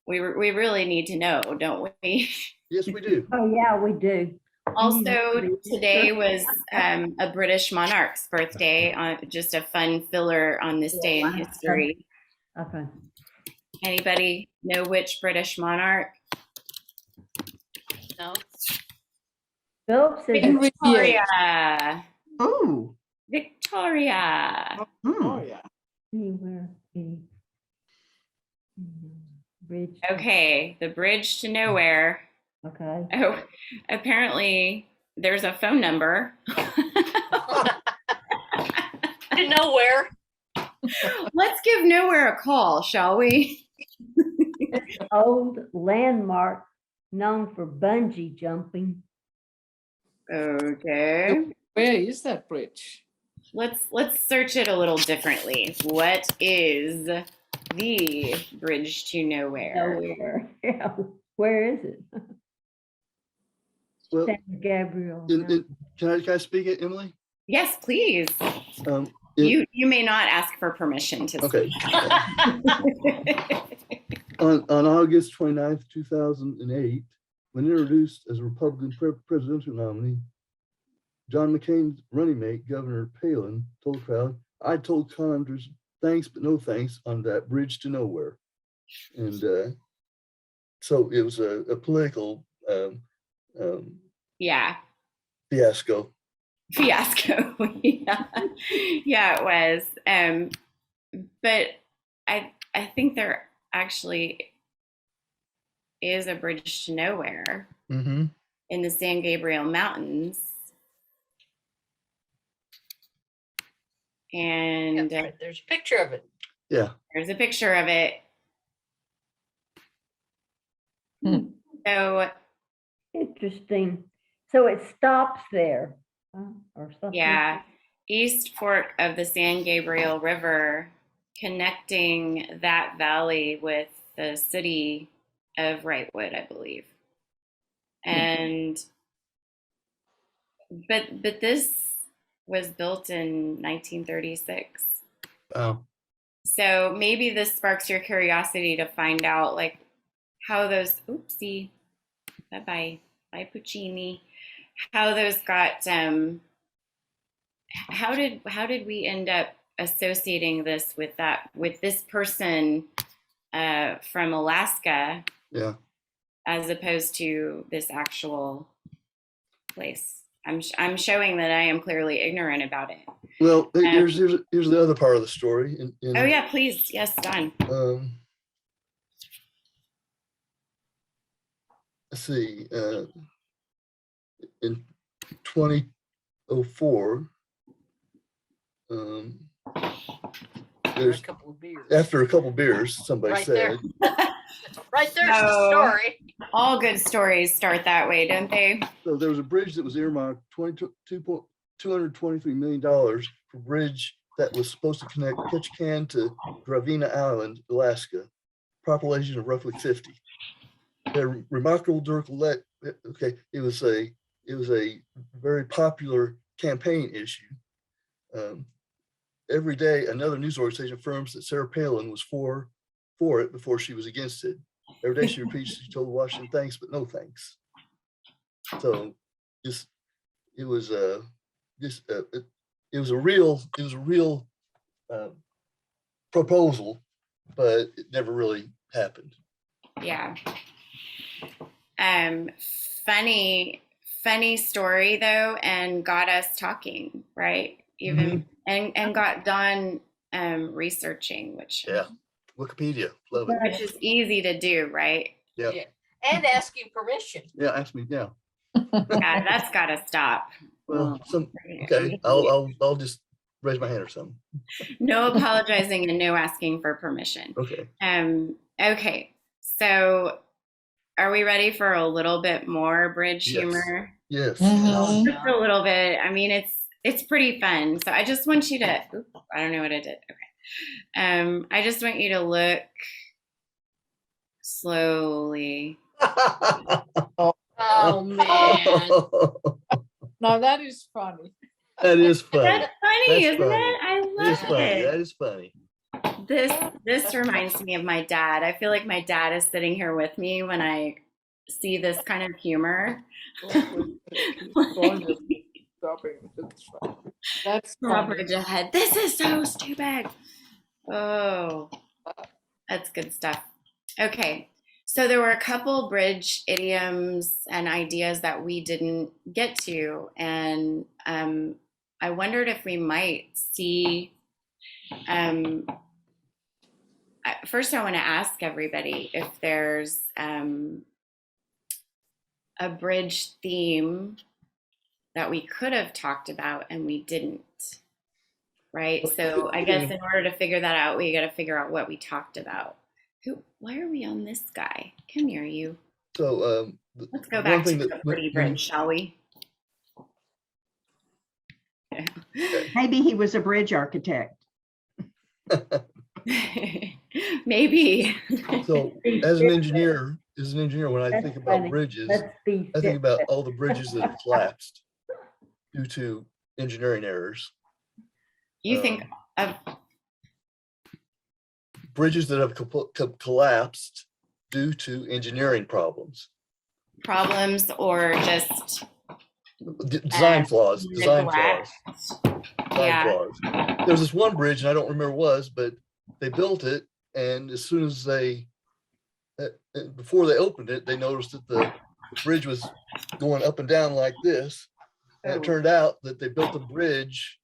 Speaker 2: we really need to know, don't we?
Speaker 3: Yes, we do.
Speaker 5: Oh, yeah, we do.
Speaker 2: Also, today was a British monarch's birthday. Just a fun filler on this day in history.
Speaker 5: Okay.
Speaker 2: Anybody know which British monarch?
Speaker 7: No.
Speaker 5: Phillips is,
Speaker 4: Henry VIII.
Speaker 2: Victoria.
Speaker 1: Ooh.
Speaker 2: Victoria.
Speaker 1: Hmm.
Speaker 5: anywhere, bridge.
Speaker 2: Okay, the bridge to nowhere.
Speaker 5: Okay.
Speaker 2: Oh, apparently there's a phone number.
Speaker 7: Nowhere.
Speaker 2: Let's give nowhere a call, shall we?
Speaker 5: Old landmark known for bungee jumping.
Speaker 2: Okay.
Speaker 4: Where is that bridge?
Speaker 2: Let's search it a little differently. What is the bridge to nowhere?
Speaker 5: Nowhere. Yeah. Where is it?
Speaker 3: Well,
Speaker 5: San Gabriel.
Speaker 3: can I speak it, Emily?
Speaker 2: Yes, please. You may not ask for permission to
Speaker 3: Okay.
Speaker 2: speak.
Speaker 3: On August 29th, 2008, when introduced as a Republican presidential nominee, John McCain's running mate, Governor Palin, told the crowd, "I told Congress thanks, but no thanks on that bridge to nowhere." And so it was a political
Speaker 2: Yeah.
Speaker 3: fiasco.
Speaker 2: Fiasco. Yeah, it was. But I think there actually is a bridge to nowhere
Speaker 3: Mm-hmm.
Speaker 2: in the San Gabriel Mountains. And
Speaker 7: Yeah, there's a picture of it.
Speaker 3: Yeah.
Speaker 2: there's a picture of it. So
Speaker 5: Interesting. So it stops there, or something.
Speaker 2: yeah, East Fork of the San Gabriel River, connecting that valley with the city of Wrightwood, I believe. And but this was built in 1936.
Speaker 3: Wow.
Speaker 2: So maybe this sparks your curiosity to find out like how those bye Puccini, how those got how did we end up associating this with this person from Alaska,
Speaker 3: Yeah.
Speaker 2: as opposed to this actual place? I'm showing that I am clearly ignorant about it.
Speaker 3: Well, here's the other part of the story.
Speaker 2: Oh yeah, please. Yes, Don.
Speaker 3: Let's see. In 2004,
Speaker 7: There's a couple of beers.
Speaker 3: after a couple beers, somebody
Speaker 7: Right
Speaker 3: said,
Speaker 7: there. Right there's the
Speaker 2: Oh.
Speaker 7: story.
Speaker 2: All good stories start that way, don't they?
Speaker 3: so there was a bridge that was earmarked $223 million for a bridge that was supposed to connect Ketchikan to Gravina Island, Alaska, population of roughly 50. The remarkable it was a very popular campaign issue. Every day, another news organization affirms that Sarah Palin was for it before she was against it. Every day she repeats, she told Washington thanks, but no thanks. So it was a real proposal, but it never really happened.
Speaker 2: Yeah. Funny story though, and got us talking, right? Even and got Don researching, which
Speaker 3: Yeah. Wikipedia, love it.
Speaker 2: which is easy to do, right?
Speaker 3: Yeah.
Speaker 7: Yeah. And asking permission.
Speaker 3: Yeah, ask me now.
Speaker 2: Yeah, that's got to stop.
Speaker 3: Well, okay, I'll just raise my hand or something.
Speaker 2: No apologizing and no asking for permission.
Speaker 3: Okay.
Speaker 2: Okay. So are we ready for a little bit more bridge
Speaker 3: Yes.
Speaker 2: humor?
Speaker 3: Yes.
Speaker 4: Mhm.
Speaker 2: Just a little bit. I mean, It's pretty fun. So I just want you to, oops, I don't know what I did. Okay. I just want you to look slowly.
Speaker 7: Oh, man.
Speaker 4: Now that is funny.
Speaker 3: That is funny.
Speaker 2: That's funny,
Speaker 3: That's
Speaker 2: isn't
Speaker 3: funny.
Speaker 2: it? I
Speaker 3: It is
Speaker 2: love
Speaker 3: funny.
Speaker 2: it.
Speaker 3: That is funny.
Speaker 2: This reminds me of my dad. I feel like my dad is sitting here with me when I see this kind of humor.
Speaker 4: That's
Speaker 2: Robert
Speaker 4: funny.
Speaker 2: ahead. This is so stupid. Oh, that's good stuff. Okay. So there were a couple bridge idioms and ideas that we didn't get to. And I wondered if we might see, first I want to ask everybody if there's a bridge theme that we could have talked about and we didn't, right? So I guess in order to figure that out, we got to figure out what we talked about. Why are we on this guy? Come here, you.
Speaker 3: So
Speaker 2: Let's go back to the pretty bridge, shall we?
Speaker 1: Maybe he was a bridge architect.
Speaker 2: Maybe.
Speaker 3: So as an engineer, when I
Speaker 5: That's
Speaker 3: think about
Speaker 5: funny.
Speaker 3: bridges,
Speaker 5: Let's be
Speaker 3: I think
Speaker 5: fit.
Speaker 3: about all the bridges that have collapsed due to engineering errors.
Speaker 2: You think of
Speaker 3: Bridges that have collapsed due to engineering problems.
Speaker 2: problems or just
Speaker 3: Design flaws. Design
Speaker 2: neglect?
Speaker 3: flaws.
Speaker 2: Yeah.
Speaker 3: Flaws. There's this one bridge, and I don't remember what it was, but they built it, and as soon as before they opened it, they noticed that the bridge was going up and down like this. And it turned out that they built the bridge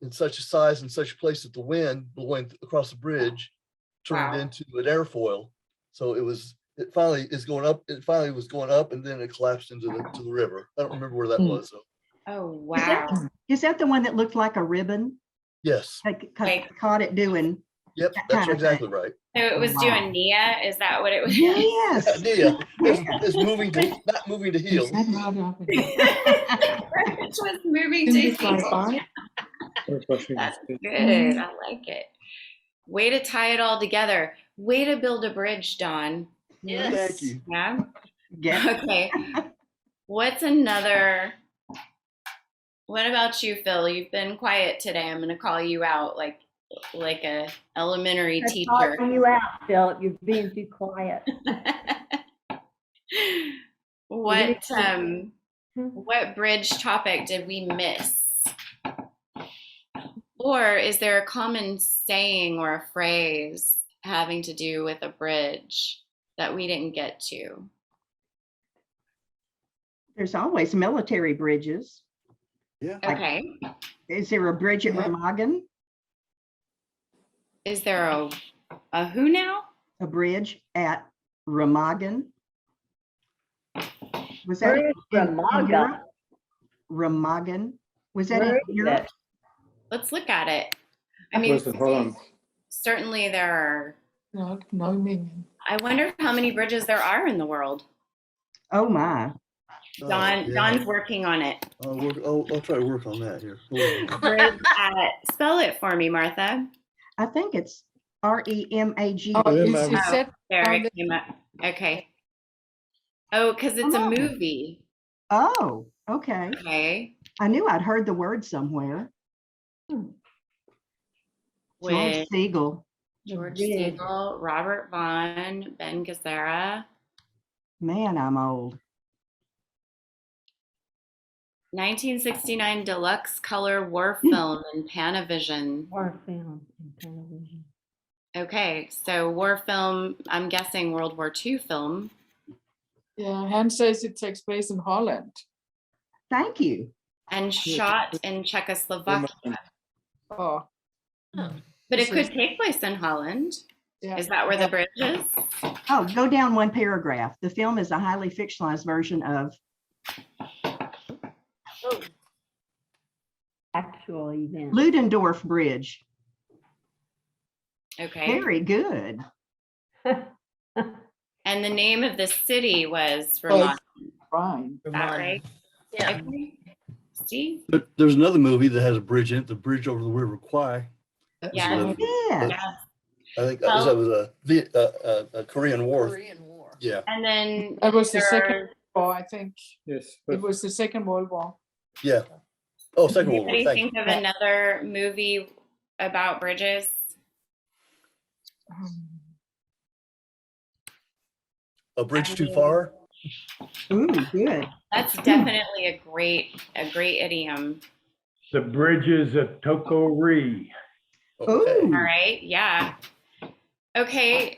Speaker 3: in such a size and such a place that the wind blowing across the bridge turned it into an airfoil. So it finally was going up, and then it collapsed into the river. I don't remember where that was though.
Speaker 2: Oh wow.
Speaker 1: Is that the one that looked like a ribbon?
Speaker 3: Yes.
Speaker 1: Caught it doing.
Speaker 3: Yep,
Speaker 1: that
Speaker 3: that's
Speaker 1: kind of
Speaker 3: exactly right.
Speaker 2: So it was doing Nia? Is that what it was?
Speaker 1: Yes.
Speaker 3: Nia is not moving to heel.
Speaker 2: Which was moving to heel. That's good. I like it. Way to tie it all together. Way to build a bridge, Dawn.
Speaker 7: Yes.
Speaker 3: Thank you.
Speaker 2: Yeah.
Speaker 1: Yeah.
Speaker 2: Okay. What's another? What about you, Phil? You've been quiet today. I'm going to call you out like a elementary
Speaker 5: Let's
Speaker 2: teacher.
Speaker 5: call you out, Philip. You're being too quiet.
Speaker 2: What bridge topic did we miss? Or is there a common saying or a phrase having to do with a bridge that we didn't get to?
Speaker 1: There's always military bridges.
Speaker 3: Yeah.
Speaker 2: Okay.
Speaker 1: Is there a bridge at Remagen?
Speaker 2: Is there a who now?
Speaker 1: A bridge at Remagen? Was that in
Speaker 5: Remagen?
Speaker 1: Europe? Remagen? Was that in Europe?
Speaker 2: Let's look at it. I mean, certainly there are. I wonder how many bridges there are in the world.
Speaker 1: Oh my.
Speaker 2: Don's working on it.
Speaker 3: I'll try to work on that here.
Speaker 2: Bridge spell it for me, Martha.
Speaker 1: I think it's REMAG.
Speaker 2: There it came up. Okay. Oh, because it's a movie.
Speaker 1: Oh, okay.
Speaker 2: Okay.
Speaker 1: I knew I'd heard the word somewhere. George Siegel.
Speaker 2: George Siegel, Robert Vaughn, Ben Gazzara.
Speaker 1: Man, I'm old.
Speaker 2: 1969 deluxe color war film in Panavision.
Speaker 5: War film in television.
Speaker 2: Okay, so war film, I'm guessing World War II film.
Speaker 4: Yeah, Hans says it takes place in Holland.
Speaker 1: Thank you.
Speaker 2: And shot in Czechoslovakia.
Speaker 4: Oh.
Speaker 2: But it could take place in Holland.
Speaker 4: Yeah.
Speaker 2: Is that where the bridge is?
Speaker 1: Oh, go down one paragraph. The film is a highly fictionalized version of
Speaker 5: Actual event.
Speaker 1: Ludendorff Bridge.
Speaker 2: Okay.
Speaker 1: Very good.
Speaker 2: And the name of the city was Remagen.
Speaker 4: Right.
Speaker 2: Is that right?
Speaker 7: Yeah.
Speaker 2: Okay. See?
Speaker 3: There's another movie that has a bridge in it, The Bridge Over the River Kwai.
Speaker 2: Yeah.
Speaker 1: Yeah.
Speaker 2: Yeah.
Speaker 3: I think
Speaker 2: Well-
Speaker 3: that was a Korean War.
Speaker 7: Korean War.
Speaker 3: Yeah,
Speaker 2: And then
Speaker 4: That was the
Speaker 2: there
Speaker 4: second
Speaker 2: are-
Speaker 4: war, I think.
Speaker 6: Yes,
Speaker 4: It was the Second World War.
Speaker 3: yeah. Oh, Second World War.
Speaker 2: anybody
Speaker 3: Thank
Speaker 2: think
Speaker 3: you.
Speaker 2: of another movie about bridges?
Speaker 3: A Bridge Too Far.
Speaker 1: Ooh, good.
Speaker 2: That's definitely a great idiom.
Speaker 6: The Bridges of Toko-Ri.
Speaker 3: Okay.
Speaker 1: Ooh.
Speaker 2: All right, yeah. Okay,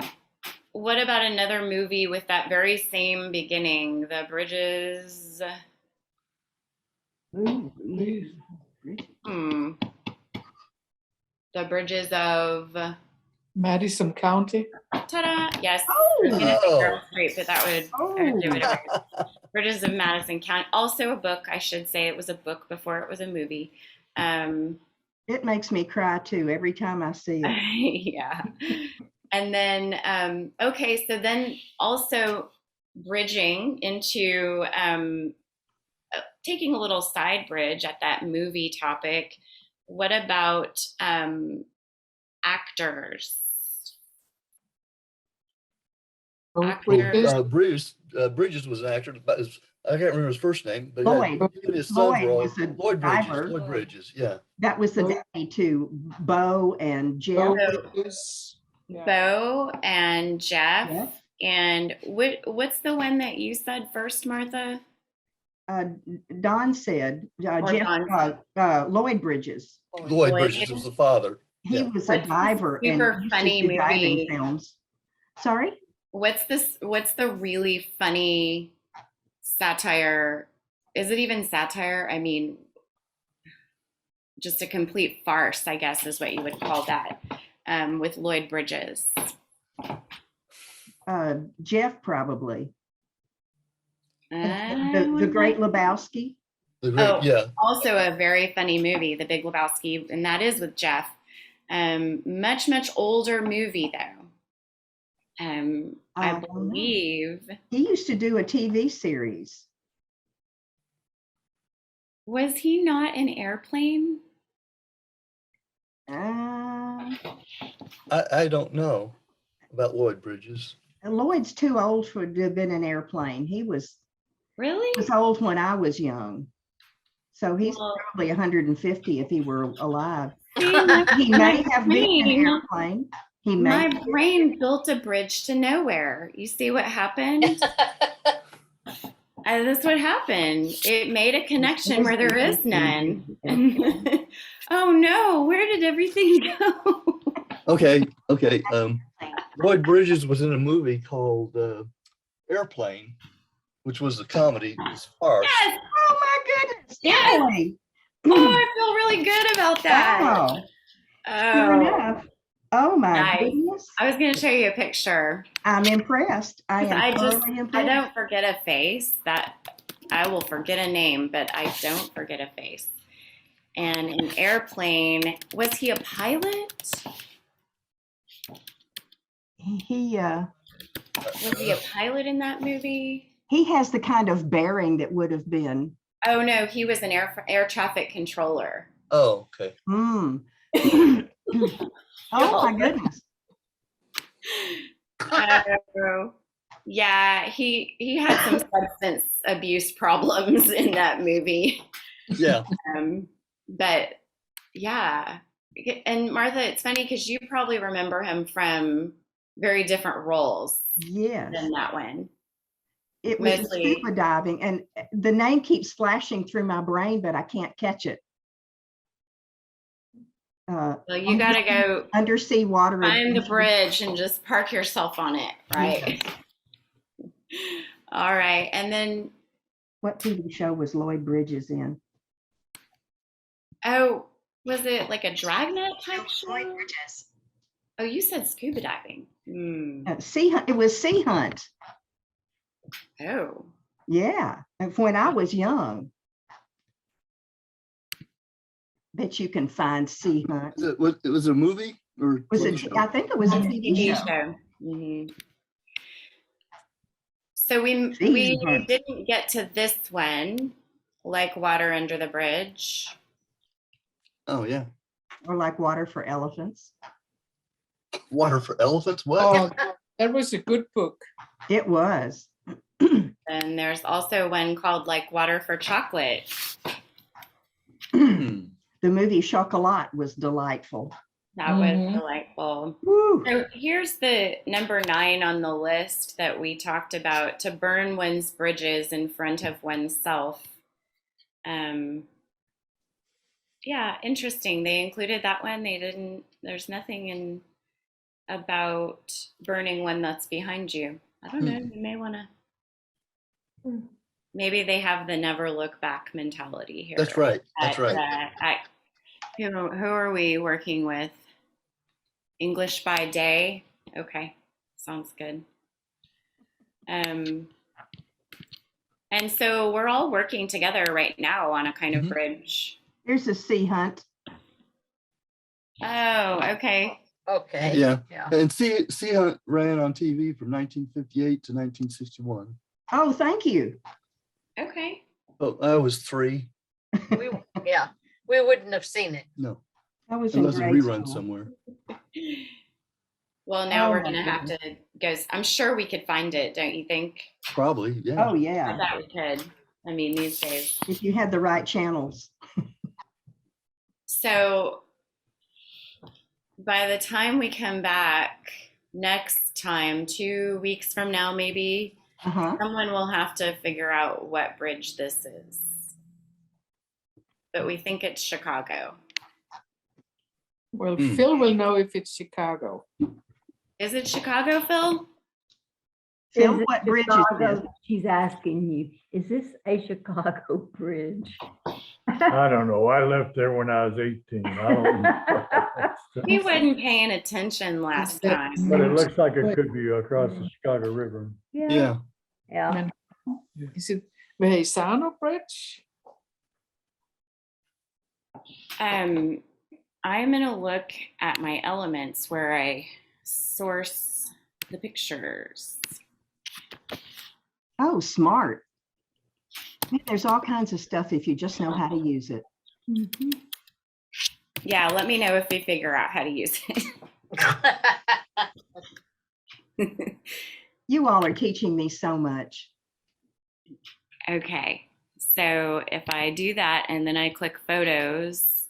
Speaker 2: what about another movie with that very same beginning? The Bridges.
Speaker 1: Ooh.
Speaker 2: The Bridges of.
Speaker 4: Madison County.
Speaker 2: Ta-da! Yes.
Speaker 1: Oh.
Speaker 2: I was gonna say Girl Street, but that would I would do
Speaker 1: Oh.
Speaker 2: whatever. Bridges of Madison County. Also a book. I should say it was a book before it was a movie.
Speaker 1: It makes me cry too every time I see it.
Speaker 2: Yeah. And then, okay, so then also bridging into taking a little side bridge at that movie topic. What about actors?
Speaker 4: Bridges.
Speaker 3: Bridges was an actor, but I can't remember his first name, but
Speaker 1: Lloyd.
Speaker 3: his son's
Speaker 1: Lloyd
Speaker 3: role,
Speaker 1: was a
Speaker 3: Lloyd Bridges.
Speaker 1: diver.
Speaker 3: Lloyd Bridges, yeah.
Speaker 1: That was the daddy to Bo and Jeff.
Speaker 4: Bridges. Yeah.
Speaker 2: Bo and Jeff.
Speaker 1: Yeah.
Speaker 2: And what's the one that you said first, Martha?
Speaker 1: Don said,
Speaker 2: Or
Speaker 1: Jeff,
Speaker 2: Don.
Speaker 1: Lloyd Bridges.
Speaker 3: Lloyd Bridges was the father.
Speaker 1: He
Speaker 3: Yeah.
Speaker 1: was a
Speaker 2: What's the
Speaker 1: diver and
Speaker 2: super
Speaker 1: used to
Speaker 2: funny
Speaker 1: do diving
Speaker 2: movie?
Speaker 1: films. Sorry?
Speaker 2: What's the really funny satire? Is it even satire? I mean, just a complete farce, I guess, is what you would call that, with Lloyd Bridges.
Speaker 1: Jeff probably.
Speaker 2: I
Speaker 1: The Great
Speaker 2: wonder.
Speaker 1: Lebowski.
Speaker 3: The great,
Speaker 2: Oh.
Speaker 3: yeah.
Speaker 2: Also a very funny movie, The Big Lebowski, and that is with Jeff. Much older movie though. I
Speaker 1: don't know.
Speaker 2: believe,
Speaker 1: He used to do a TV series.
Speaker 2: was he not in Airplane?
Speaker 1: Uh,
Speaker 3: I don't know about Lloyd Bridges.
Speaker 1: Lloyd's too old to have been an airplane. He was
Speaker 2: Really?
Speaker 1: old when I was young. So he's
Speaker 2: Well-
Speaker 1: probably 150 if he were alive.
Speaker 2: See, my
Speaker 1: He may have been an
Speaker 2: brain-
Speaker 1: airplane. He may.
Speaker 2: My brain built a bridge to nowhere. You see what happened? That's what happened. It made a connection where there is none. Oh no, where did everything go?
Speaker 3: Okay. Lloyd Bridges was in a movie called Airplane, which was a comedy. It was farce.
Speaker 2: Yes.
Speaker 1: Oh my goodness.
Speaker 2: Yes.
Speaker 1: Really?
Speaker 2: Oh, I feel really good about that.
Speaker 1: Wow. Sure
Speaker 2: Oh,
Speaker 1: enough. Oh my
Speaker 2: Nice.
Speaker 1: goodness.
Speaker 2: I was going to show you a picture.
Speaker 1: I'm impressed. I am totally
Speaker 2: I
Speaker 1: impressed.
Speaker 2: don't forget a face. That I will forget a name, but I don't forget a face. And in Airplane, was he a pilot?
Speaker 1: He
Speaker 2: Was he a pilot in that movie?
Speaker 1: he has the kind of bearing that would have been.
Speaker 2: Oh no, he was an air traffic controller.
Speaker 3: Oh, okay.
Speaker 1: Oh my goodness.
Speaker 2: Yeah, he had some substance abuse problems in that movie.
Speaker 3: Yeah.
Speaker 2: But yeah, and Martha, it's funny because you probably remember him from very different roles
Speaker 1: Yes.
Speaker 2: than that one.
Speaker 1: It was
Speaker 2: mostly-
Speaker 1: scuba diving, and the name keeps flashing through my brain, but I can't catch it.
Speaker 2: So you got to go
Speaker 1: Undersea water.
Speaker 2: find the
Speaker 1: adventure.
Speaker 2: bridge and just park yourself on it, right? All right, and then
Speaker 1: What TV show was Lloyd Bridges in?
Speaker 2: oh, was it like a dragnet type show? Oh, you said scuba diving.
Speaker 1: Sea Hunt. It was Sea Hunt.
Speaker 2: Oh,
Speaker 1: Yeah, and when I was young. Bet you can find Sea Hunt.
Speaker 3: It was a movie or
Speaker 1: Was
Speaker 3: TV
Speaker 1: it?
Speaker 3: show?
Speaker 1: I think it was a TV
Speaker 2: TV
Speaker 1: show.
Speaker 2: show. Mhm. So we
Speaker 1: Sea Hunt.
Speaker 2: didn't get to this one. like water under the bridge.
Speaker 3: Oh, yeah.
Speaker 1: Or like water for elephants.
Speaker 3: Water for elephants? What?
Speaker 4: Oh, that was a good book.
Speaker 1: It was.
Speaker 2: And there's also one called like water for chocolate.
Speaker 3: Hmm.
Speaker 1: The movie Chocolat was delightful.
Speaker 2: That was
Speaker 4: Mhm.
Speaker 2: delightful.
Speaker 1: Woo.
Speaker 2: So here's the number 9 on the list that we talked about: to burn one's bridges in front of oneself. Yeah, interesting. They included that one. They didn't, there's nothing in about burning one that's behind you. I don't know. You may want to, maybe they have the never look back mentality here.
Speaker 3: That's right. That's right.
Speaker 2: Who are we working with? English by day. Okay, sounds good. And so we're all working together right now on a kind of bridge.
Speaker 1: Here's a sea hunt.
Speaker 2: Oh, okay.
Speaker 7: Okay.
Speaker 3: Yeah.
Speaker 7: Yeah.
Speaker 3: And Sea Hunt ran on TV from 1958 to 1961.
Speaker 1: Oh, thank you.
Speaker 2: Okay.
Speaker 3: Oh, I was 3.
Speaker 7: Yeah, we wouldn't have seen it.
Speaker 3: No,
Speaker 1: That was in
Speaker 3: unless it's
Speaker 1: grade
Speaker 3: rerun
Speaker 1: school.
Speaker 3: somewhere.
Speaker 2: Well, now
Speaker 1: Oh,
Speaker 2: we're
Speaker 1: my
Speaker 2: gonna have to go. I'm sure we could find it, don't you think?
Speaker 3: Probably, yeah.
Speaker 1: Oh,
Speaker 2: I
Speaker 1: yeah.
Speaker 2: bet we could. I mean, these days.
Speaker 1: If you had the right channels.
Speaker 2: So by the time we come back next time, 2 weeks from now, maybe,
Speaker 1: Uh-huh.
Speaker 2: someone will have to figure out what bridge this is. But we think it's Chicago.
Speaker 4: Well,
Speaker 3: Mm.
Speaker 4: Phil will know if it's Chicago.
Speaker 2: Is it Chicago, Phil?
Speaker 1: Phil,
Speaker 5: Is it
Speaker 1: what bridge is
Speaker 5: Chicago?
Speaker 1: this?
Speaker 5: She's asking you, is this a Chicago bridge?
Speaker 6: I don't know. I left there when I was 18. I don't know.
Speaker 2: We wasn't paying attention last time.
Speaker 6: But it looks like it could be across the Chicago River.
Speaker 5: Yeah.
Speaker 3: Yeah.
Speaker 5: Yeah.
Speaker 4: Is it Verrazano Bridge?
Speaker 2: I'm gonna look at my elements where I source the pictures.
Speaker 1: Oh, smart. Yeah, there's all kinds of stuff if you just know how to use it.
Speaker 5: Mhm.
Speaker 2: Yeah, let me know if you figure out how to use it.
Speaker 1: You all are teaching me so much.
Speaker 2: Okay, so if I do that and then I click photos,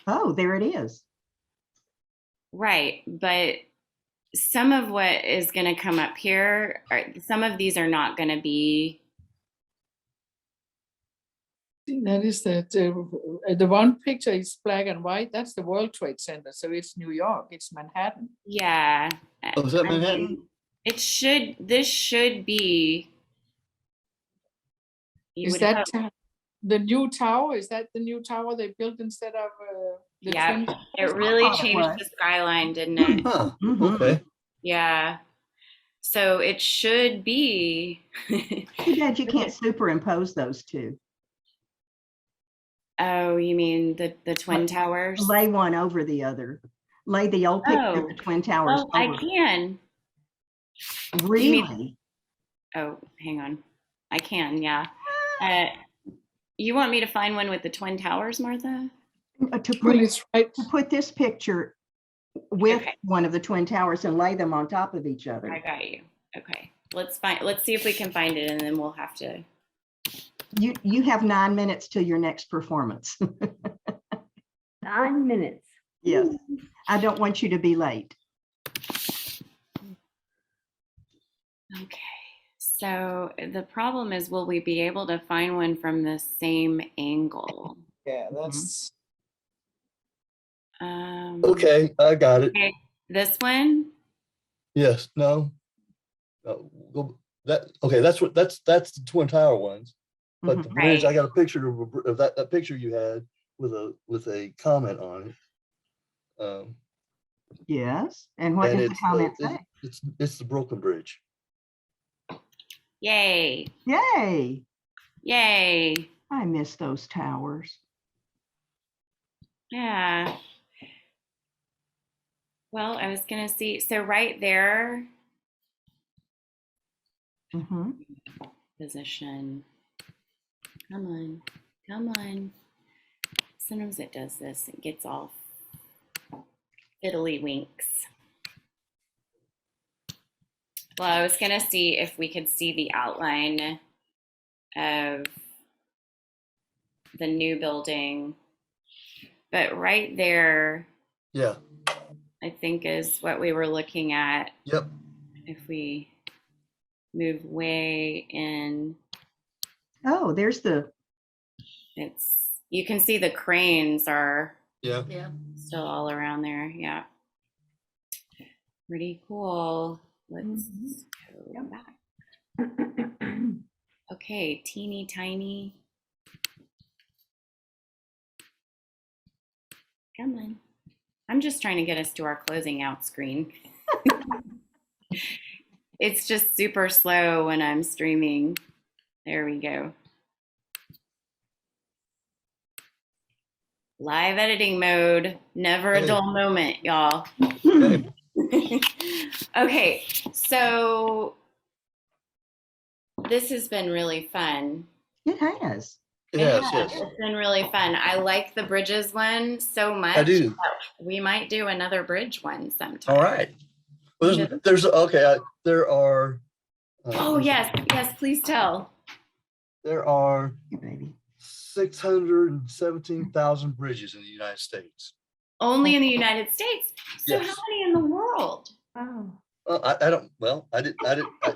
Speaker 1: Oh, there it is.
Speaker 2: right, but some of what is gonna come up here, some of these are not gonna be.
Speaker 4: That is the one picture is black and white. That's the World Trade Center. So it's New York. It's Manhattan.
Speaker 2: Yeah.
Speaker 3: Oh, is that
Speaker 2: I
Speaker 3: Manhattan?
Speaker 2: mean, this should be. You
Speaker 4: Is
Speaker 2: would
Speaker 4: that
Speaker 2: hope.
Speaker 4: the new tower? Is that the new tower they built instead of the
Speaker 2: Yeah,
Speaker 4: Twin
Speaker 2: it
Speaker 4: Towers?
Speaker 2: really
Speaker 1: thought it
Speaker 2: changed
Speaker 1: was.
Speaker 2: the skyline, didn't it?
Speaker 3: Huh.
Speaker 1: Mhm.
Speaker 3: Okay.
Speaker 2: Yeah. So it should be.
Speaker 1: Too bad you can't superimpose those two.
Speaker 2: Oh, you mean the Twin Towers?
Speaker 1: Lay one over the other. Lay the old picture of the
Speaker 2: Oh.
Speaker 1: Twin Towers
Speaker 2: Oh, I
Speaker 1: over.
Speaker 2: can.
Speaker 1: Really?
Speaker 2: Oh, hang on. I can, yeah. You want me to find one with the Twin Towers, Martha?
Speaker 1: To
Speaker 4: Well,
Speaker 1: put,
Speaker 4: it's right.
Speaker 1: to put this picture with
Speaker 2: Okay.
Speaker 1: one of the Twin Towers and lay them on top of each
Speaker 2: I
Speaker 1: other.
Speaker 2: got you. Okay. Let's see if we can find it, and then we'll have to.
Speaker 1: You have 9 minutes till your next performance.
Speaker 5: 9 minutes.
Speaker 1: Yes. I don't want you to be late.
Speaker 2: Okay. So the problem is, will we be able to find one from the same angle?
Speaker 4: Yeah, that's
Speaker 3: Okay, I got it.
Speaker 2: Okay, this one?
Speaker 3: Yes, no. Okay, that's the Twin Tower ones. But the bridge,
Speaker 2: Right.
Speaker 3: I got a picture of that picture you had with a comment on it.
Speaker 1: Yes. And what
Speaker 3: And
Speaker 1: does the comment say?
Speaker 3: it's the Brooklyn Bridge.
Speaker 2: Yay.
Speaker 1: Yay.
Speaker 2: Yay.
Speaker 1: I miss those towers.
Speaker 2: Yeah. Well, I was going to see. So right there,
Speaker 1: Mm-hmm.
Speaker 2: position. Come on, come on. Sometimes it does this. It gets all fiddly winks. Well, I was gonna see if we could see the outline of the new building, but right there,
Speaker 3: Yeah.
Speaker 2: I think is what we were looking at.
Speaker 3: Yep.
Speaker 2: If we move way in,
Speaker 1: Oh, there's the,
Speaker 2: you can see the cranes are
Speaker 3: Yeah.
Speaker 7: Yeah.
Speaker 2: still all around there. Yeah. Pretty cool. Let's go back. Okay, teeny tiny. Come on. I'm just trying to get us to our closing out screen. It's just super slow when I'm streaming. There we go. Live editing mode, never a
Speaker 3: Hey.
Speaker 2: dull moment, y'all.
Speaker 3: Okay.
Speaker 2: Okay, so this has been really fun.
Speaker 1: it has.
Speaker 3: Yes,
Speaker 2: Yeah,
Speaker 3: yes.
Speaker 2: it's been really fun. I like the bridges one so much.
Speaker 3: I do.
Speaker 2: We might do another bridge one sometime.
Speaker 3: All right. Well, there's okay. There are.
Speaker 2: Oh yes, please tell.
Speaker 3: There are
Speaker 1: You baby.
Speaker 3: 617,000 bridges in the United States.
Speaker 2: Only in the United States. So
Speaker 3: Yes.
Speaker 2: how many in the world?
Speaker 5: Oh,
Speaker 3: I don't. Well, I did.
Speaker 1: That's a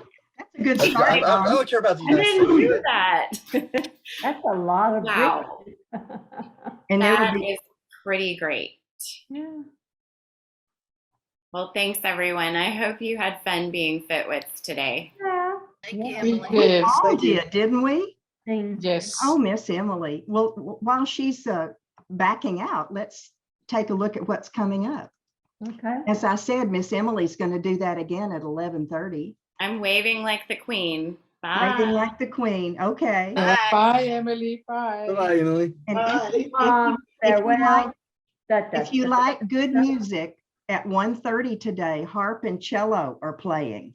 Speaker 1: good
Speaker 3: I
Speaker 1: start. Dawn.
Speaker 3: don't care about the
Speaker 2: I
Speaker 3: United
Speaker 2: didn't
Speaker 3: States.
Speaker 2: do that.
Speaker 5: that's a lot of
Speaker 2: Wow.
Speaker 5: bridges.
Speaker 1: And there will
Speaker 2: That
Speaker 1: be,
Speaker 2: is pretty great.
Speaker 5: Yeah.
Speaker 2: Well, thanks everyone. I hope you had fun being FitWits today.
Speaker 5: Yeah.
Speaker 7: Thank you,
Speaker 5: Yeah.
Speaker 4: We
Speaker 7: Emily.
Speaker 4: did.
Speaker 1: all
Speaker 3: Thank you.
Speaker 1: did, didn't we?
Speaker 4: Yes.
Speaker 1: Oh, Miss Emily. Well, while she's backing out, let's take a look at what's coming up.
Speaker 5: Okay.
Speaker 1: As I said, Miss Emily's going to do that again at 11:30.
Speaker 2: I'm waving like the queen.
Speaker 1: Waving
Speaker 2: Bye.
Speaker 1: like the queen. Okay.
Speaker 7: Bye.
Speaker 4: Bye, Emily. Bye.
Speaker 3: Bye, Emily.
Speaker 1: And
Speaker 2: Bye.
Speaker 5: Farewell.
Speaker 1: if you like good music, at 1:30 today, harp and cello are playing.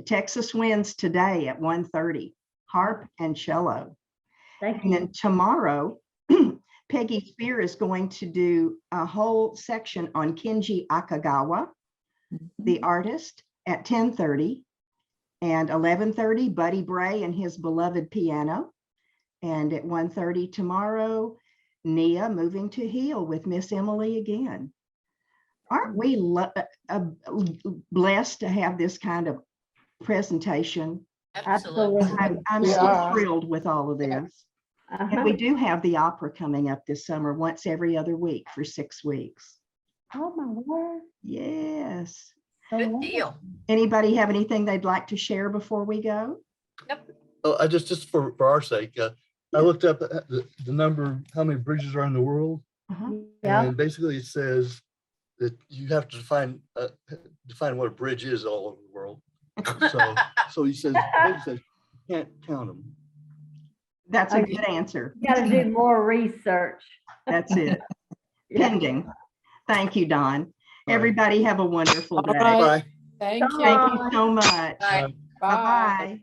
Speaker 1: Texas Winds today at 1:30, harp and cello.
Speaker 5: Thank
Speaker 1: And
Speaker 5: you.
Speaker 1: then tomorrow, Peggy Spear is going to do a whole section on Kenji Akagawa, the artist, at 10:30. And 11:30, Buddy Bray and his beloved piano. And at 1:30 tomorrow, Nia moving to Heel with Miss Emily again. Aren't we blessed to have this kind of presentation?
Speaker 7: Absolutely.
Speaker 1: I'm
Speaker 4: We
Speaker 1: so
Speaker 4: are.
Speaker 1: thrilled with all of this. And
Speaker 5: Uh-huh.
Speaker 1: we do have the opera coming up this summer, once every other week for 6 weeks.
Speaker 5: Oh, my word.
Speaker 1: Yes.
Speaker 5: So
Speaker 7: Good
Speaker 5: long.
Speaker 7: deal.
Speaker 1: Anybody have anything they'd like to share before we go?
Speaker 3: Oh, I just for our sake, I looked up the number, how many bridges are in the world,
Speaker 1: Uh-huh.
Speaker 5: Yeah.
Speaker 3: and basically it says that you have to define what a bridge is all over the world. So he says, you can't count them.
Speaker 1: That's a
Speaker 5: Okay.
Speaker 1: good answer.
Speaker 5: You gotta do more research.
Speaker 1: That's it.
Speaker 5: Yeah.
Speaker 1: Pending. Thank you, Don.
Speaker 3: right.
Speaker 1: Everybody have a wonderful
Speaker 4: All
Speaker 1: day.
Speaker 4: right.
Speaker 3: Bye.
Speaker 4: Thank you.
Speaker 1: Thank you so much.
Speaker 7: Bye.
Speaker 4: Bye.
Speaker 1: Bye-bye.